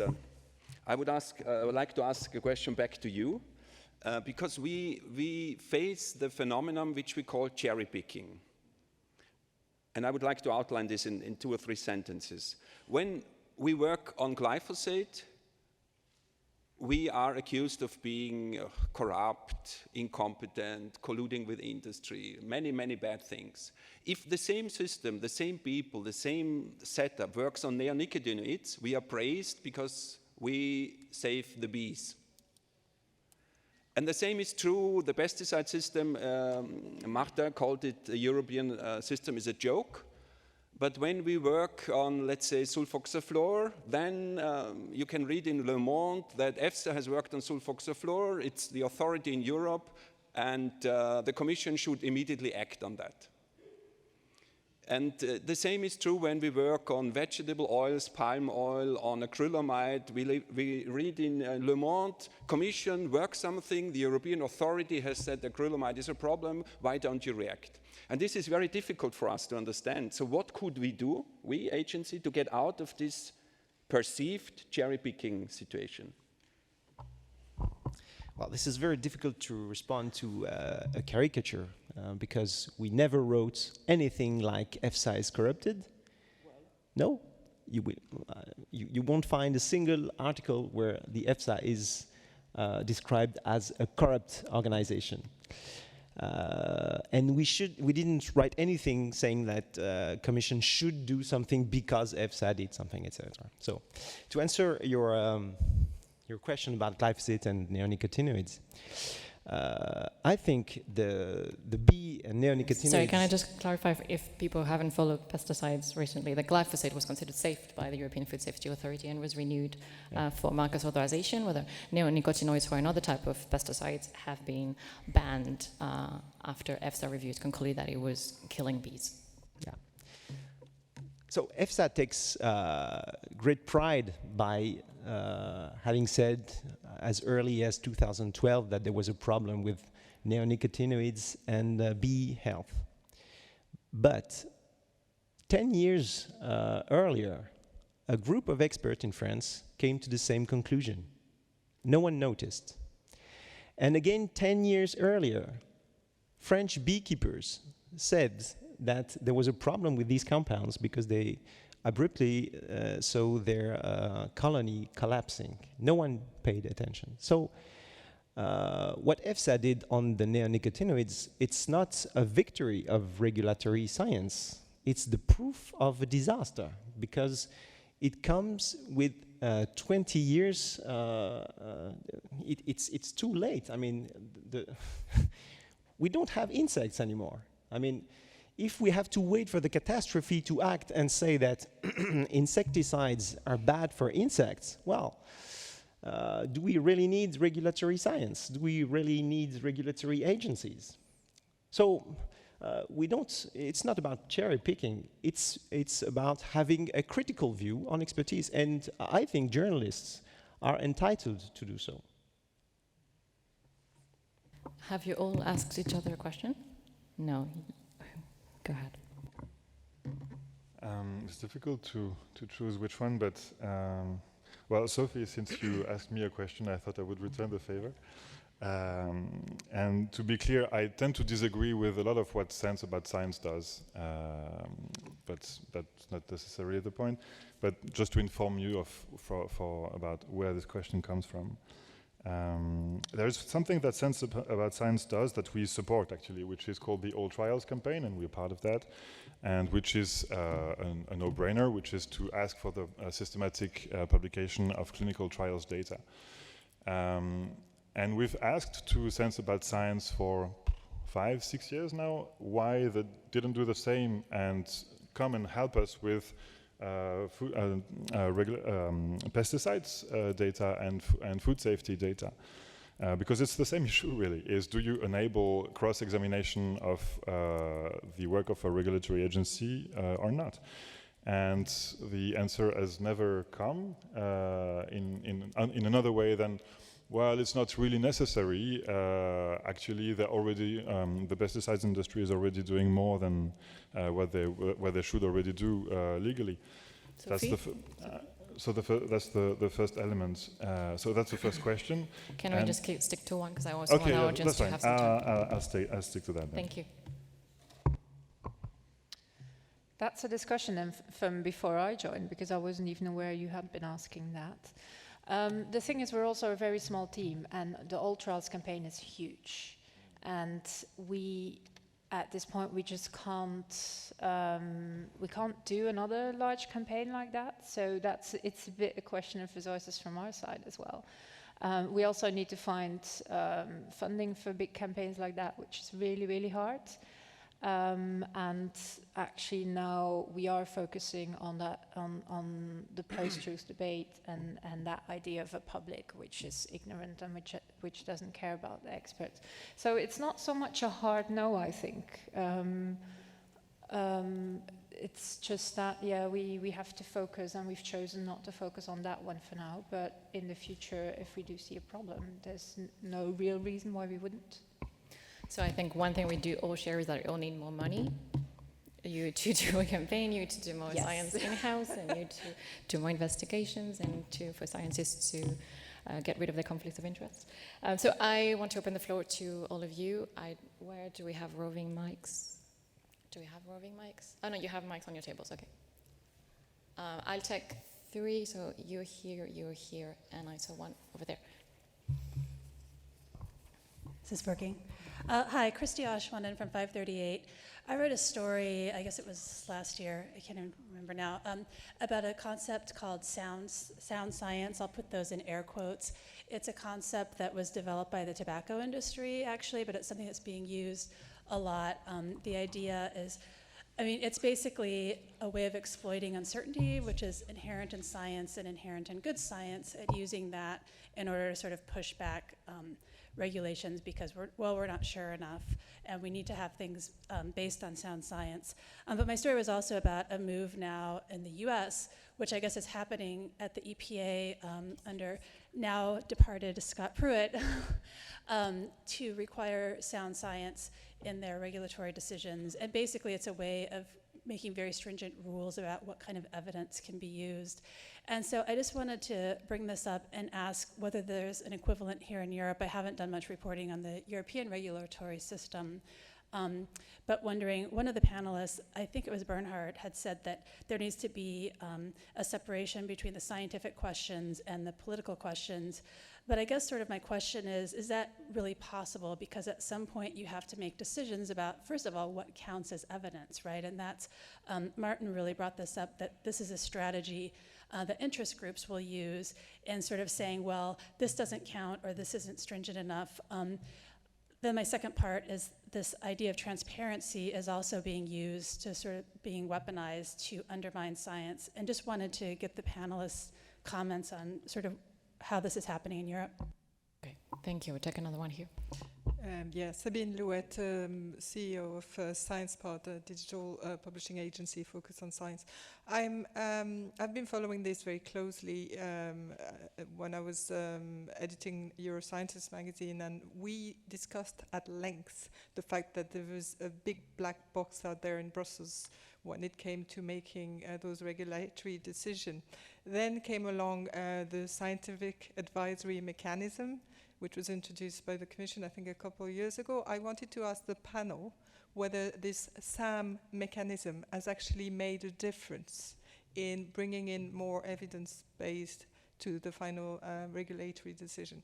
I would like to ask a question back to you. because we face the phenomenon which we call cherry picking. And I would like to outline this in 2 or 3 sentences. When we work on glyphosate, we are accused of being corrupt, incompetent, colluding with industry, many, many bad things. If the same system, the same people, the same setup works on neonicotinoids, we are praised because we save the bees. And the same is true, the pesticide system, Marta called it the European system is a joke. But when we work on, let's say, sulfoxaflor, then you can read in Le Monde that EFSA has worked on sulfoxaflor. It's the authority in Europe, and the Commission should immediately act on that. And the same is true when we work on vegetable oils, palm oil, on acrylamide. We read in Le Monde, Commission, work something, the European authority has said acrylamide is a problem, why don't you react? And this is very difficult for us to understand. So what could we do, we agency, to get out of this perceived cherry-picking situation? Well, this is very difficult to respond to a caricature because we never wrote anything like EFSA is corrupted. No, you won't find a single article where the EFSA is described as a corrupt organization. And we didn't write anything saying that Commission should do something because EFSA did something, etc. So, to answer your question about glyphosate and neonicotinoids, I think the bee and neonicotinoids... Sorry, can I just clarify if people haven't followed pesticides recently? The glyphosate was considered safe by the European Food Safety Authority and was renewed for market authorization, whether neonicotinoids for another type of pesticides have been banned after EFSA reviews concluded that it was killing bees. Yeah. So EFSA takes great pride by having said as early as 2012 that there was a problem with neonicotinoids and bee health. But 10 years earlier, a group of experts in France came to the same conclusion. No one noticed. And again, 10 years earlier, French beekeepers said that there was a problem with these compounds because they abruptly saw their colony collapsing. No one paid attention. So what EFSA did on the neonicotinoids, it's not a victory of regulatory science. It's the proof of a disaster because it comes with 20 years. It's too late. I mean, we don't have insects anymore. I mean, if we have to wait for the catastrophe to act and say that insecticides are bad for insects, well, do we really need regulatory science? Do we really need regulatory agencies? So it's not about cherry picking, it's about having a critical view on expertise, and I think journalists are entitled to do so. Have you all asked each other a question? No. Go ahead. It's difficult to choose which one, but well, Sofie, since you asked me a question, I thought I would return the favor. And to be clear, I tend to disagree with a lot of what Science About Science does, but that's not necessarily the point. But just to inform you about where this question comes from. There is something that Science About Science does that we support, actually, which is called the All Trials campaign, and we're part of that, and which is a no-brainer, which is to ask for the systematic publication of clinical trials data. And we've asked to Science About Science for 5-6 years now why they didn't do the same and come and help us with pesticides data and food safety data. Because it's the same issue, really, is do you enable cross-examination of the work of a regulatory agency or not? And the answer has never come in another way than, well, it's not really necessary. Actually, the pesticides industry is already doing more than what they should already do legally. Sofie? So that's the first element. So that's the first question. Can we just stick to one, because I also want our audience to have some time. I'll stick to that then. Thank you. That's a discussion from before I joined, because I wasn't even aware you had been asking that. The thing is, we're also a very small team, and the All Trials campaign is huge. And we, at this point, we just can't do another large campaign like that. So it's a bit a question of resources from our side as well. We also need to find funding for big campaigns like that, which is really, really hard. And actually now we are focusing on that, on the post-truth debate and that idea of a public which is ignorant and which doesn't care about the experts. So it's not so much a hard no, I think. It's just that, yeah, we have to focus, and we've chosen not to focus on that one for now. But in the future, if we do see a problem, there's no real reason why we wouldn't. So I think one thing we do all share is that we all need more money. You to do a campaign, you to do more science in-house, and you to do more investigations, and for scientists to get rid of the conflicts of interest. So I want to open the floor to all of you. Where do we have roving mics? Do we have roving mics? Oh no, you have mics on your tables, okay. I'll take 3, so you're here, and I saw one over there. Is this working? Hi, Christy Oshwanan from 538. I wrote a story, I guess it was last year, I can't even remember now, about a concept called sound science. I'll put those in air quotes. It's a concept that was developed by the tobacco industry, actually, but it's something that's being used a lot. The idea is, it's basically a way of exploiting uncertainty, which is inherent in science and inherent in good science, and using that in order to sort of push back regulations, because we're not sure enough, and we need to have things based on sound science. But my story was also about a move now in the US, which I guess is happening at the EPA under now departed Scott Pruitt, to require sound science in their regulatory decisions. And basically it's a way of making very stringent rules about what kind of evidence can be used. And so I just wanted to bring this up and ask whether there's an equivalent here in Europe. I haven't done much reporting on the European regulatory system, but wondering, one of the panelists, I think it was Bernhard, had said that there needs to be a separation between the scientific questions and the political questions. But I guess sort of my question is that really possible? Because at some point you have to make decisions about, first of all, what counts as evidence, right? And that's, Martin really brought this up, that this is a strategy that interest groups will use in sort of saying, well, this doesn't count, or this isn't stringent enough. Then my second part is this idea of transparency is also being used to sort of being weaponized to undermine science. And just wanted to get the panelists' comments on sort of how this is happening in Europe. Okay, thank you. We'll take another one here. Sabine Louette, CEO of SciencePod, a digital publishing agency focused on science. I've been following this very closely when I was editing Euroscientist magazine, and we discussed at length the fact that there was a big black box out there in Brussels when it came to making those regulatory decisions. Then came along the scientific advisory mechanism, which was introduced by the Commission, I think, a couple of years ago. I wanted to ask the panel whether this SAM mechanism has actually made a difference in bringing in more evidence-based to the final regulatory decision.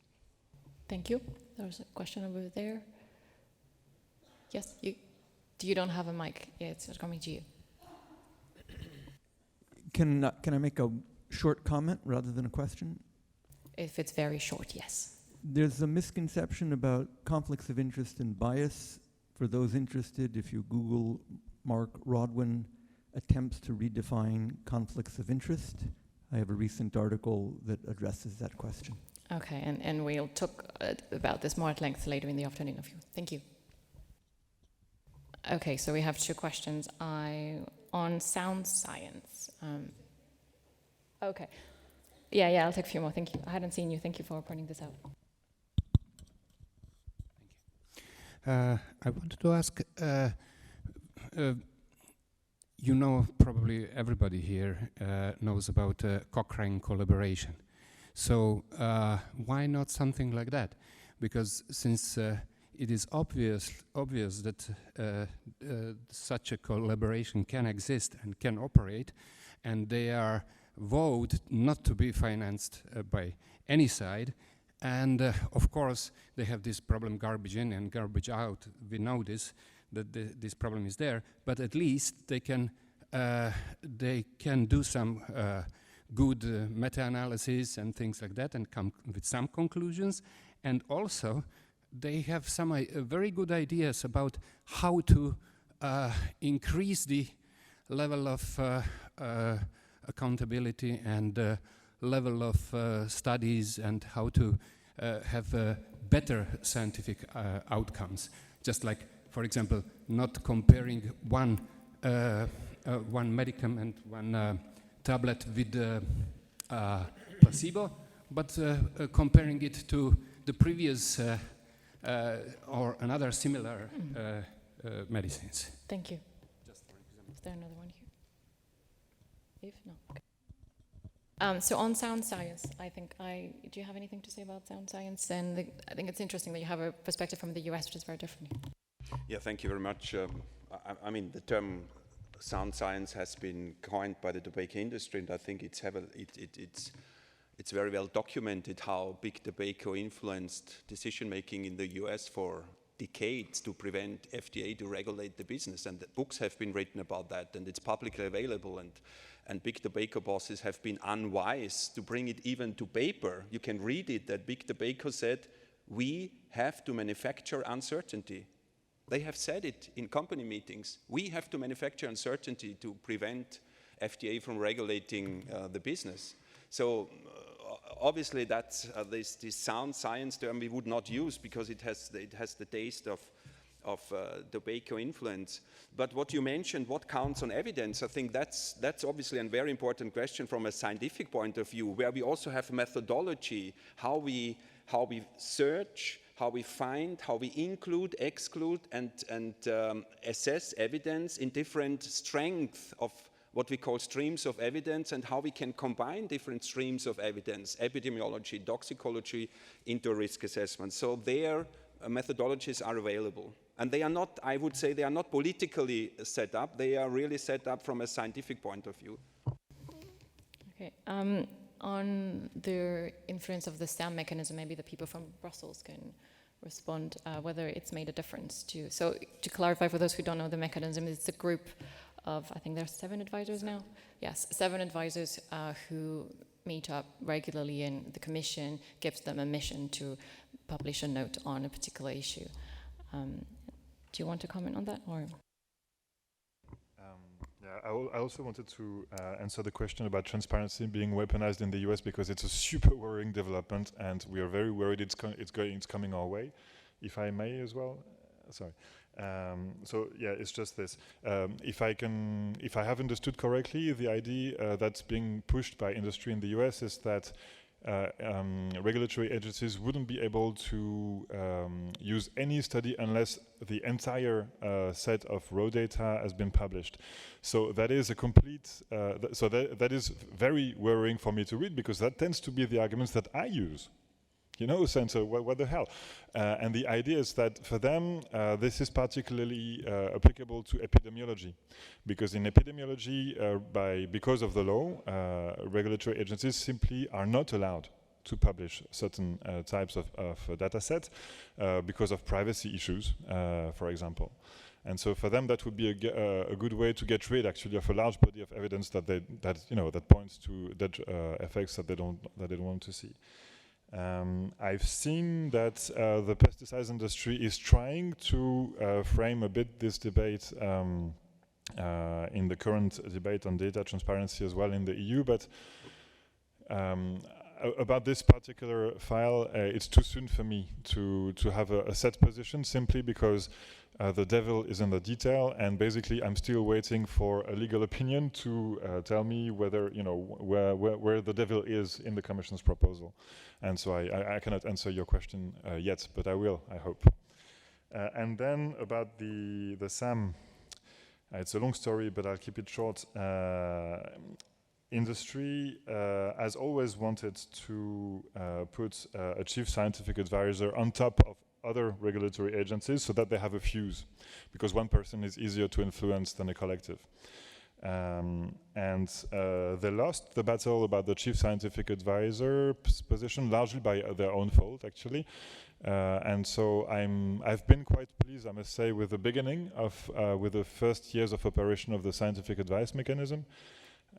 Thank you. There was a question over there. Yes, you don't have a mic. Yeah, it's coming to you. Can I make a short comment rather than a question? If it's very short, yes. There's a misconception about conflicts of interest and bias. For those interested, if you Google Mark Rodwin attempts to redefine conflicts of interest, I have a recent article that addresses that question. Okay, and we'll talk about this more at length later in the afternoon. Thank you. Okay, so we have 2 questions on sound science. Okay. Yeah, I'll take a few more. Thank you. I hadn't seen you. Thank you for pointing this out. I wanted to ask, you know, probably everybody here knows about Cochrane collaboration. So why not something like that? Because since it is obvious that such a collaboration can exist and can operate, and they are vowed not to be financed by any side, and of course they have this problem, garbage in and garbage out. We know this, that this problem is there, but at least they can do some good meta-analysis and things like that and come with some conclusions. And also they have some very good ideas about how to increase the level of accountability and level of studies, and how to have better scientific outcomes. Just like, for example, not comparing one medicament, one tablet with placebo, but comparing it to the previous or another similar medicines. Thank you. Is there another one here? If no, okay. So on sound science, do you have anything to say about sound science? And I think it's interesting that you have a perspective from the US, which is very different. Yeah, thank you very much. I mean, the term sound science has been coined by the tobacco industry, and I think it's very well documented how big tobacco influenced decision-making in the US for decades to prevent FDA to regulate the business. And the books have been written about that, and it's publicly available. And big tobacco bosses have been unwise to bring it even to paper. You can read it, that big tobacco said, we have to manufacture uncertainty. They have said it in company meetings. We have to manufacture uncertainty to prevent FDA from regulating the business. So obviously that's this sound science term we would not use, because it has the taste of tobacco influence. But what you mentioned, what counts on evidence, I think that's obviously a very important question from a scientific point of view, where we also have methodology, how we search, how we find, how we include, exclude, and assess evidence in different strengths of what we call streams of evidence, and how we can combine different streams of evidence, epidemiology, toxicology, into risk assessment. So their methodologies are available. And they are not, I would say, they are not politically set up. They are really set up from a scientific point of view. Okay. On the influence of the SAM mechanism, maybe the people from Brussels can respond, whether it's made a difference to. So to clarify, for those who don't know the mechanism, it's a group of, I think there's 7 advisors now? Yes, 7 advisors who meet up regularly, and the Commission gives them a mission to publish a note on a particular issue. Do you want to comment on that? Or? Yeah, I also wanted to answer the question about transparency being weaponized in the US, because it's a super worrying development, and we are very worried it's coming our way. If I may as well, sorry. So yeah, it's just this. If I have understood correctly, the idea that's being pushed by industry in the US is that regulatory agencies wouldn't be able to use any study unless the entire set of raw data has been published. So that is a complete, that is very worrying for me to read, because that tends to be the arguments that I use. You know, so what the hell? And the idea is that for them, this is particularly applicable to epidemiology, because in epidemiology, because of the law, regulatory agencies simply are not allowed to publish certain types of data sets because of privacy issues, for example. And so for them, that would be a good way to get rid, actually, of a large body of evidence that points to effects that they don't want to see. I've seen that the pesticides industry is trying to frame a bit this debate in the current debate on data transparency as well in the EU, but about this particular file, it's too soon for me to have a set position, simply because the devil is in the detail, and basically I'm still waiting for a legal opinion to tell me whether, where the devil is in the Commission's proposal. And so I cannot answer your question yet, but I will, I hope. And then about the SAM, It's a long story, but I'll keep it short. Industry has always wanted to put a chief scientific advisor on top of other regulatory agencies so that they have a fuse, because one person is easier to influence than a collective. They lost the battle about the chief scientific advisor position largely by their own fault, actually. And so I've been quite pleased, I must say, with the beginning of, with the first years of operation of the scientific advice mechanism.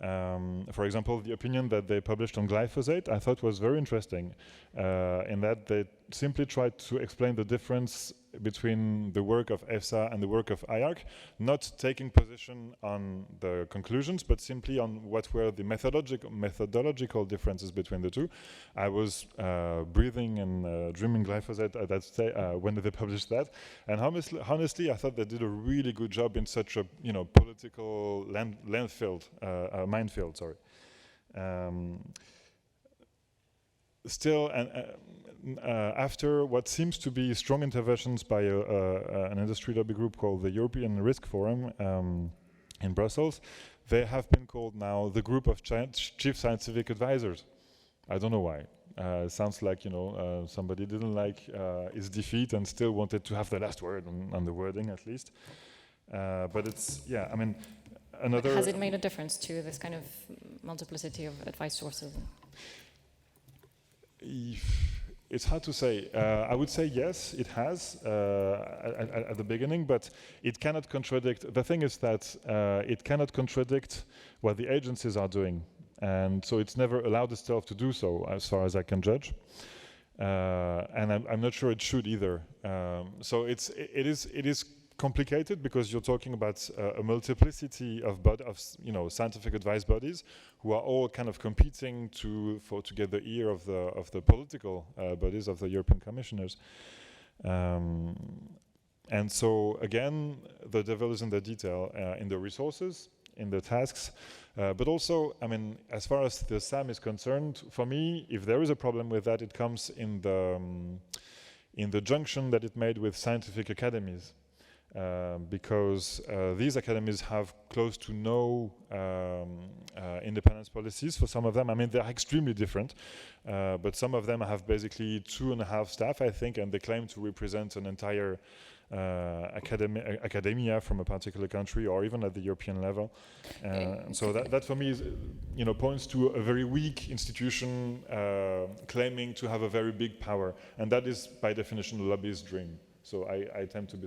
For example, the opinion that they published on glyphosate I thought was very interesting, in that they simply tried to explain the difference between the work of EFSA and the work of IARC, not taking position on the conclusions, but simply on what were the methodological differences between the two. I was breathing and dreaming glyphosate at that when they published that, and honestly, I thought they did a really good job in such a political minefield. Sorry. Still, after what seems to be strong interventions by an industry lobby group called the European Risk Forum in Brussels, they have been called now the group of chief scientific advisors. I don't know why. Sounds like, somebody didn't like his defeat and still wanted to have the last word on the wording, at least. But it's, yeah, I mean, another... Has it made a difference to this kind of multiplicity of advice sources? It's hard to say. I would say yes, it has at the beginning, but it cannot contradict. The thing is that it cannot contradict what the agencies are doing, and so it's never allowed itself to do so, as far as I can judge. And I'm not sure it should either. So it is complicated because you're talking about a multiplicity of scientific advice bodies who are all kind of competing to get the ear of the political bodies of the European commissioners. And so again, the devil is in the detail, in the resources, in the tasks, but also, I mean, as far as the SAM is concerned, for me, if there is a problem with that, it comes in the junction that it made with scientific academies. Because these academies have close to no independence policies for some of them. I mean, they're extremely different, but some of them have basically 2.5 staff, I think, and they claim to represent an entire academia from a particular country or even at the European level. So that for me is, points to a very weak institution claiming to have a very big power, and that is by definition a lobbyist dream. So I tend to be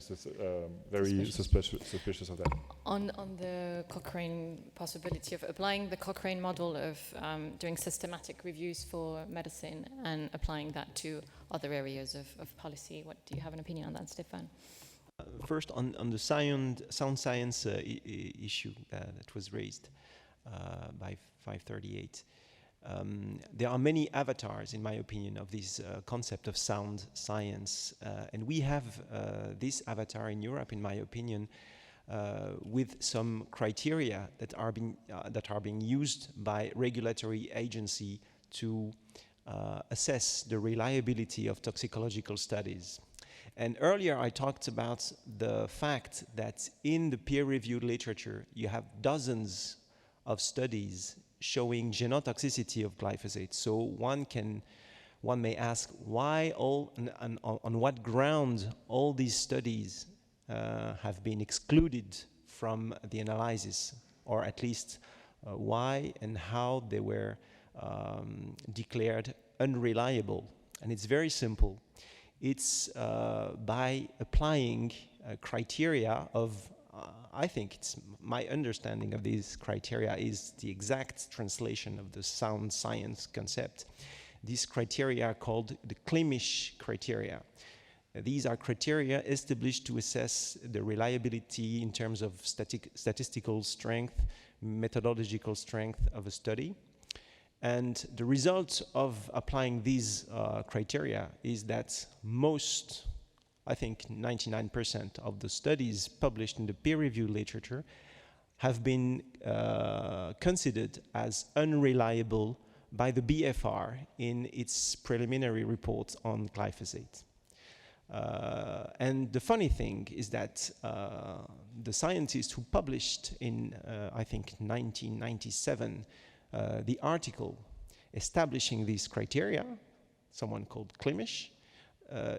very suspicious of that. On the Cochrane possibility of applying the Cochrane model of doing systematic reviews for medicine and applying that to other areas of policy, what do you have an opinion on that, Stéphane? First, on the sound science issue that was raised by 538. There are many avatars, in my opinion, of this concept of sound science, and we have this avatar in Europe, in my opinion, with some criteria that are being used by regulatory agency to assess the reliability of toxicological studies. And earlier I talked about the fact that in the peer-reviewed literature you have dozens of studies showing genotoxicity of glyphosate. So one may ask why on what ground all these studies have been excluded from the analysis, or at least why and how they were declared unreliable. And it's very simple. It's by applying criteria of I think it's my understanding of these criteria is the exact translation of the sound science concept. These criteria are called the Klimisch criteria. These are criteria established to assess the reliability in terms of statistical strength, methodological strength of a study. And the result of applying these criteria is that most, I think 99% of the studies published in the peer-reviewed literature have been considered as unreliable by the BFR in its preliminary report on glyphosate. And the funny thing is that the scientist who published in, I think, 1997, the article establishing these criteria, someone called Klimisch,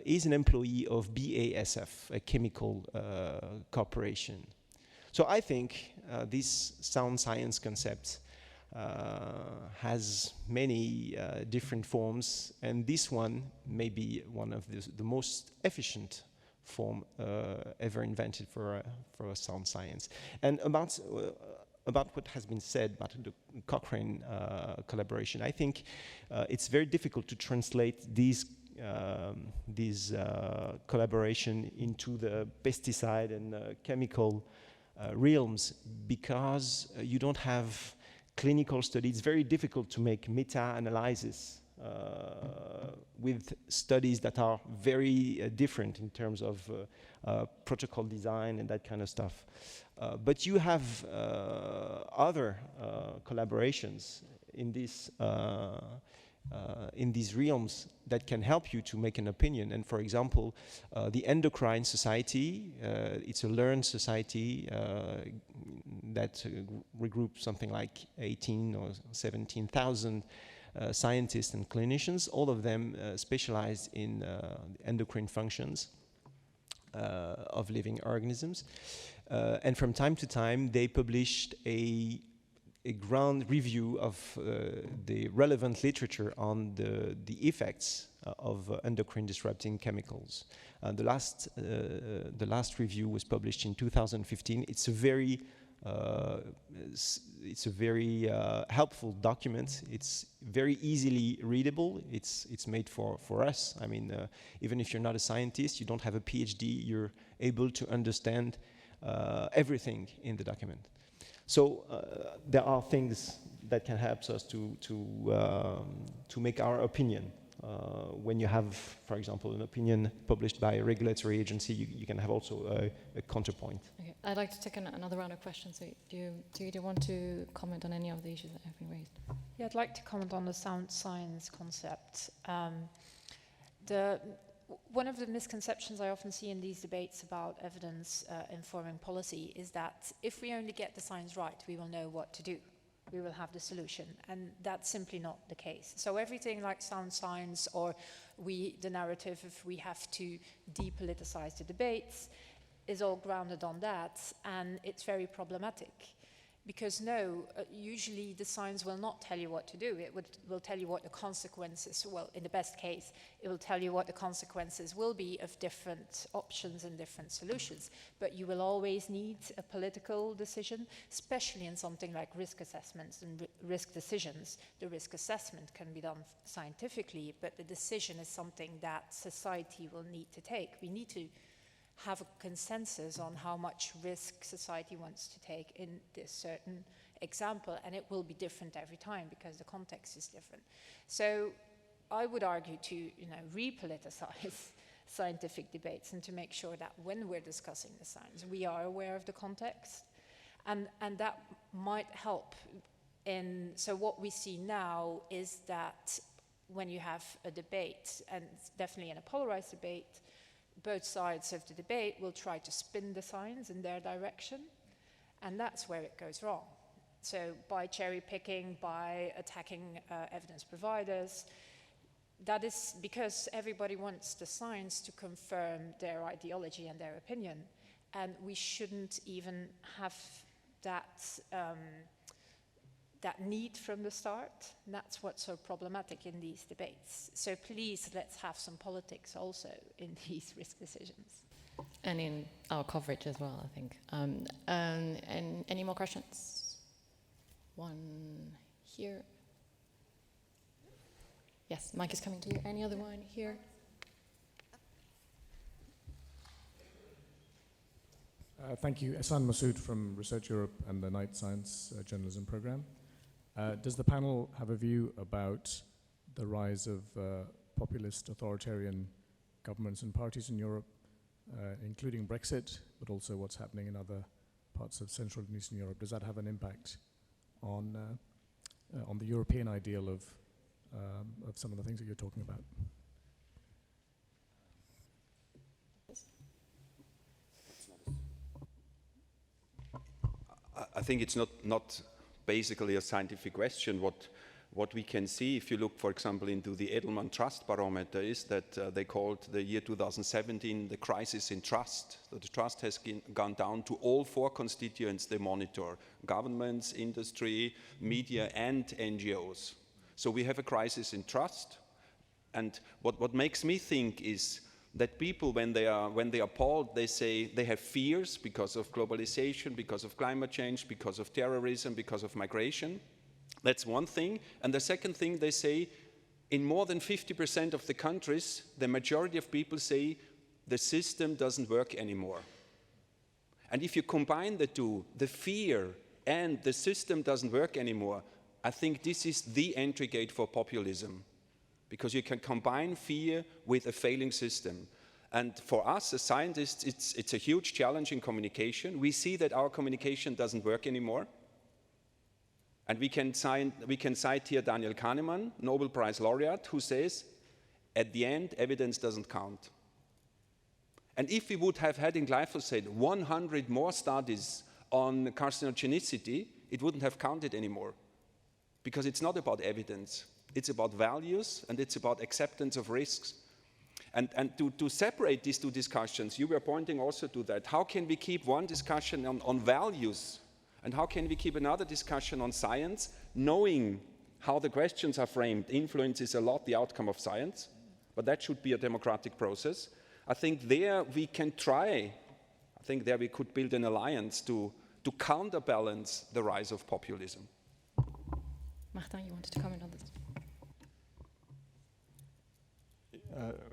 is an employee of BASF, a chemical corporation. So I think this sound science concept has many different forms, and this one may be one of the most efficient form ever invented for sound science. And about what has been said about the Cochrane collaboration, I think it's very difficult to translate these collaboration into the pesticide and chemical realms, because you don't have clinical studies. It's very difficult to make meta-analysis with studies that are very different in terms of protocol design and that kind of stuff. But you have other collaborations in these realms that can help you to make an opinion. And for example, the Endocrine Society, it's a learned society that regroups something like 18 or 17,000 scientists and clinicians, all of them specialized in endocrine functions of living organisms. And from time to time, they published a ground review of the relevant literature on the effects of endocrine disrupting chemicals. The last review was published in 2015. It's a very helpful document. It's very easily readable. It's made for us. I mean, even if you're not a scientist, you don't have a PhD, you're able to understand everything in the document. So there are things that can help us to make our opinion. When you have, for example, an opinion published by a regulatory agency, you can have also a counterpoint. Okay. I'd like to take another round of questions. So do you want to comment on any of the issues that have been raised? Yeah, I'd like to comment on the sound science concept. One of the misconceptions I often see in these debates about evidence informing policy is that if we only get the science right, we will know what to do. We will have the solution. And that's simply not the case. So everything like sound science or the narrative, if we have to depoliticize the debates, is all grounded on that. And it's very problematic. Because usually the science will not tell you what to do. It will tell you what the consequences, well, in the best case, it will tell you what the consequences will be of different options and different solutions. But you will always need a political decision, especially in something like risk assessments and risk decisions. The risk assessment can be done scientifically, but the decision is something that society will need to take. We need to have a consensus on how much risk society wants to take in this certain example, and it will be different every time because the context is different. So I would argue to repoliticize scientific debates and to make sure that when we're discussing the science, we are aware of the context, and that might help. So what we see now is that when you have a debate, and definitely in a polarized debate, both sides of the debate will try to spin the science in their direction, and that's where it goes wrong. So by cherry picking, by attacking evidence providers, that is because everybody wants the science to confirm their ideology and their opinion, and we shouldn't even have that need from the start. And that's what's so problematic in these debates. So please, let's have some politics also in these risk decisions. And in our coverage as well, I think. And any more questions? One here. Yes, mic is coming to you. Any other one here? Thank you. Ehsan Massoud from Research Europe and the Night Science Journalism Programme. Does the panel have a view about the rise of populist authoritarian governments and parties in Europe, including Brexit, but also what's happening in other parts of Central and Eastern Europe? Does that have an impact on the European ideal of some of the things that you're talking about? I think it's not basically a scientific question. What we can see, if you look, for example, into the Edelman Trust Barometer, is that they called the year 2017 the crisis in trust. So the trust has gone down to all 4 constituents they monitor: governments, industry, media, and NGOs. So we have a crisis in trust. And what makes me think is that people, when they are polled, they say they have fears because of globalization, because of climate change, because of terrorism, because of migration. That's one thing. And the second thing, they say, in more than 50% of the countries, the majority of people say the system doesn't work anymore. And if you combine the two, the fear and the system doesn't work anymore, I think this is the entry gate for populism, because you can combine fear with a failing system. And for us as scientists, it's a huge challenge in communication. We see that our communication doesn't work anymore. And we can cite here Daniel Kahneman, Nobel Prize laureate, who says, at the end, evidence doesn't count. And if we would have had in glyphosate 100 more studies on carcinogenicity, it wouldn't have counted anymore. Because it's not about evidence. It's about values, and it's about acceptance of risks. And to separate these two discussions, you were pointing also to that. How can we keep one discussion on values? And how can we keep another discussion on science, knowing how the questions are framed influences a lot the outcome of science, but that should be a democratic process. I think there we can try, I think there we could build an alliance to counterbalance the rise of populism. Martin, you wanted to comment on this?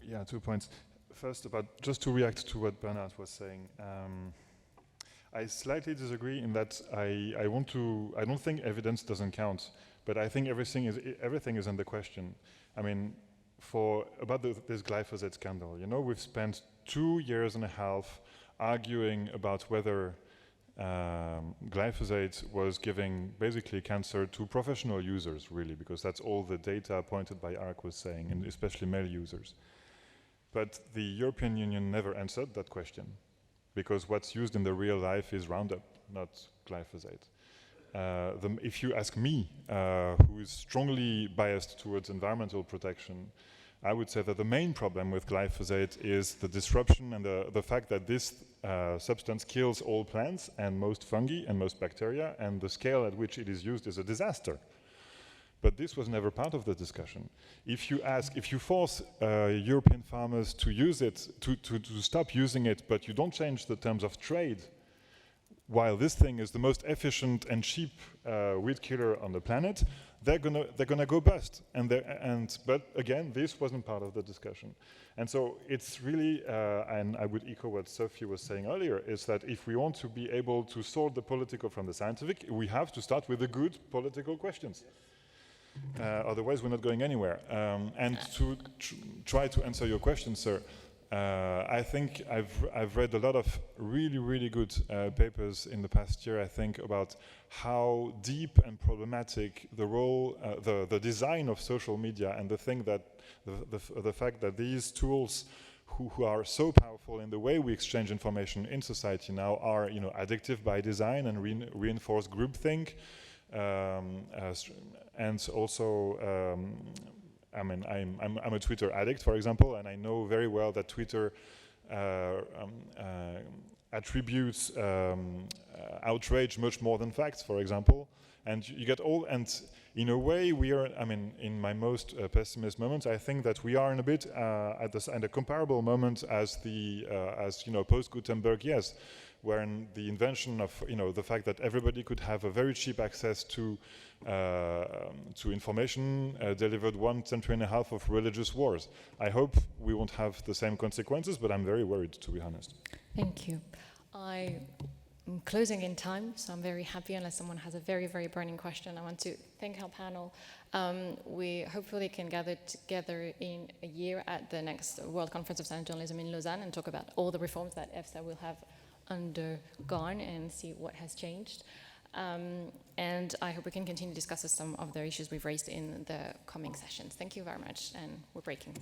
Yeah, 2 points. First, just to react to what Bernhard was saying. I slightly disagree in that I don't think evidence doesn't count, but I think everything is in the question. I mean, about this glyphosate scandal, you know, we've spent 2 years and a half arguing about whether glyphosate was giving basically cancer to professional users, really, because that's all the data pointed by ARC was saying, and especially male users. But the European Union never answered that question, because what's used in the real life is Roundup, not glyphosate. If you ask me, who is strongly biased towards environmental protection, I would say that the main problem with glyphosate is the disruption and the fact that this substance kills all plants and most fungi and most bacteria, and the scale at which it is used is a disaster. But this was never part of the discussion. If you force European farmers to use it, to stop using it, but you don't change the terms of trade, while this thing is the most efficient and cheap weed killer on the planet, they're gonna go bust. But again, this wasn't part of the discussion. And so it's really, and I would echo what Sofie was saying earlier, is that if we want to be able to sort the political from the scientific, we have to start with the good political questions. Otherwise, we're not going anywhere. And to try to answer your question, sir, I think I've read a lot of really good papers in the past year, I think, about how deep and problematic the role, the design of social media, and the fact that these tools who are so powerful in the way we exchange information in society now are, you know, addictive by design and reinforce groupthink. And also, I mean, I'm a Twitter addict, for example, and I know very well that Twitter attributes outrage much more than facts, for example. And you get all, and in a way, we are. I mean, in my most pessimist moments, I think that we are in a bit at a comparable moment as post-Gutenberg, yes. Wherein the invention of, you know, the fact that everybody could have a very cheap access to information delivered 1.5 centuries of religious wars. I hope we won't have the same consequences, but I'm very worried, to be honest. Thank you. I'm closing in time, so I'm very happy. Unless someone has a very burning question, I want to thank our panel. We hopefully can gather together in a year at the next World Conference of Science Journalism in Lausanne and talk about all the reforms that EFSA will have undergone and see what has changed. And I hope we can continue to discuss some of the issues we've raised in the coming sessions. Thank you very much, and we're breaking.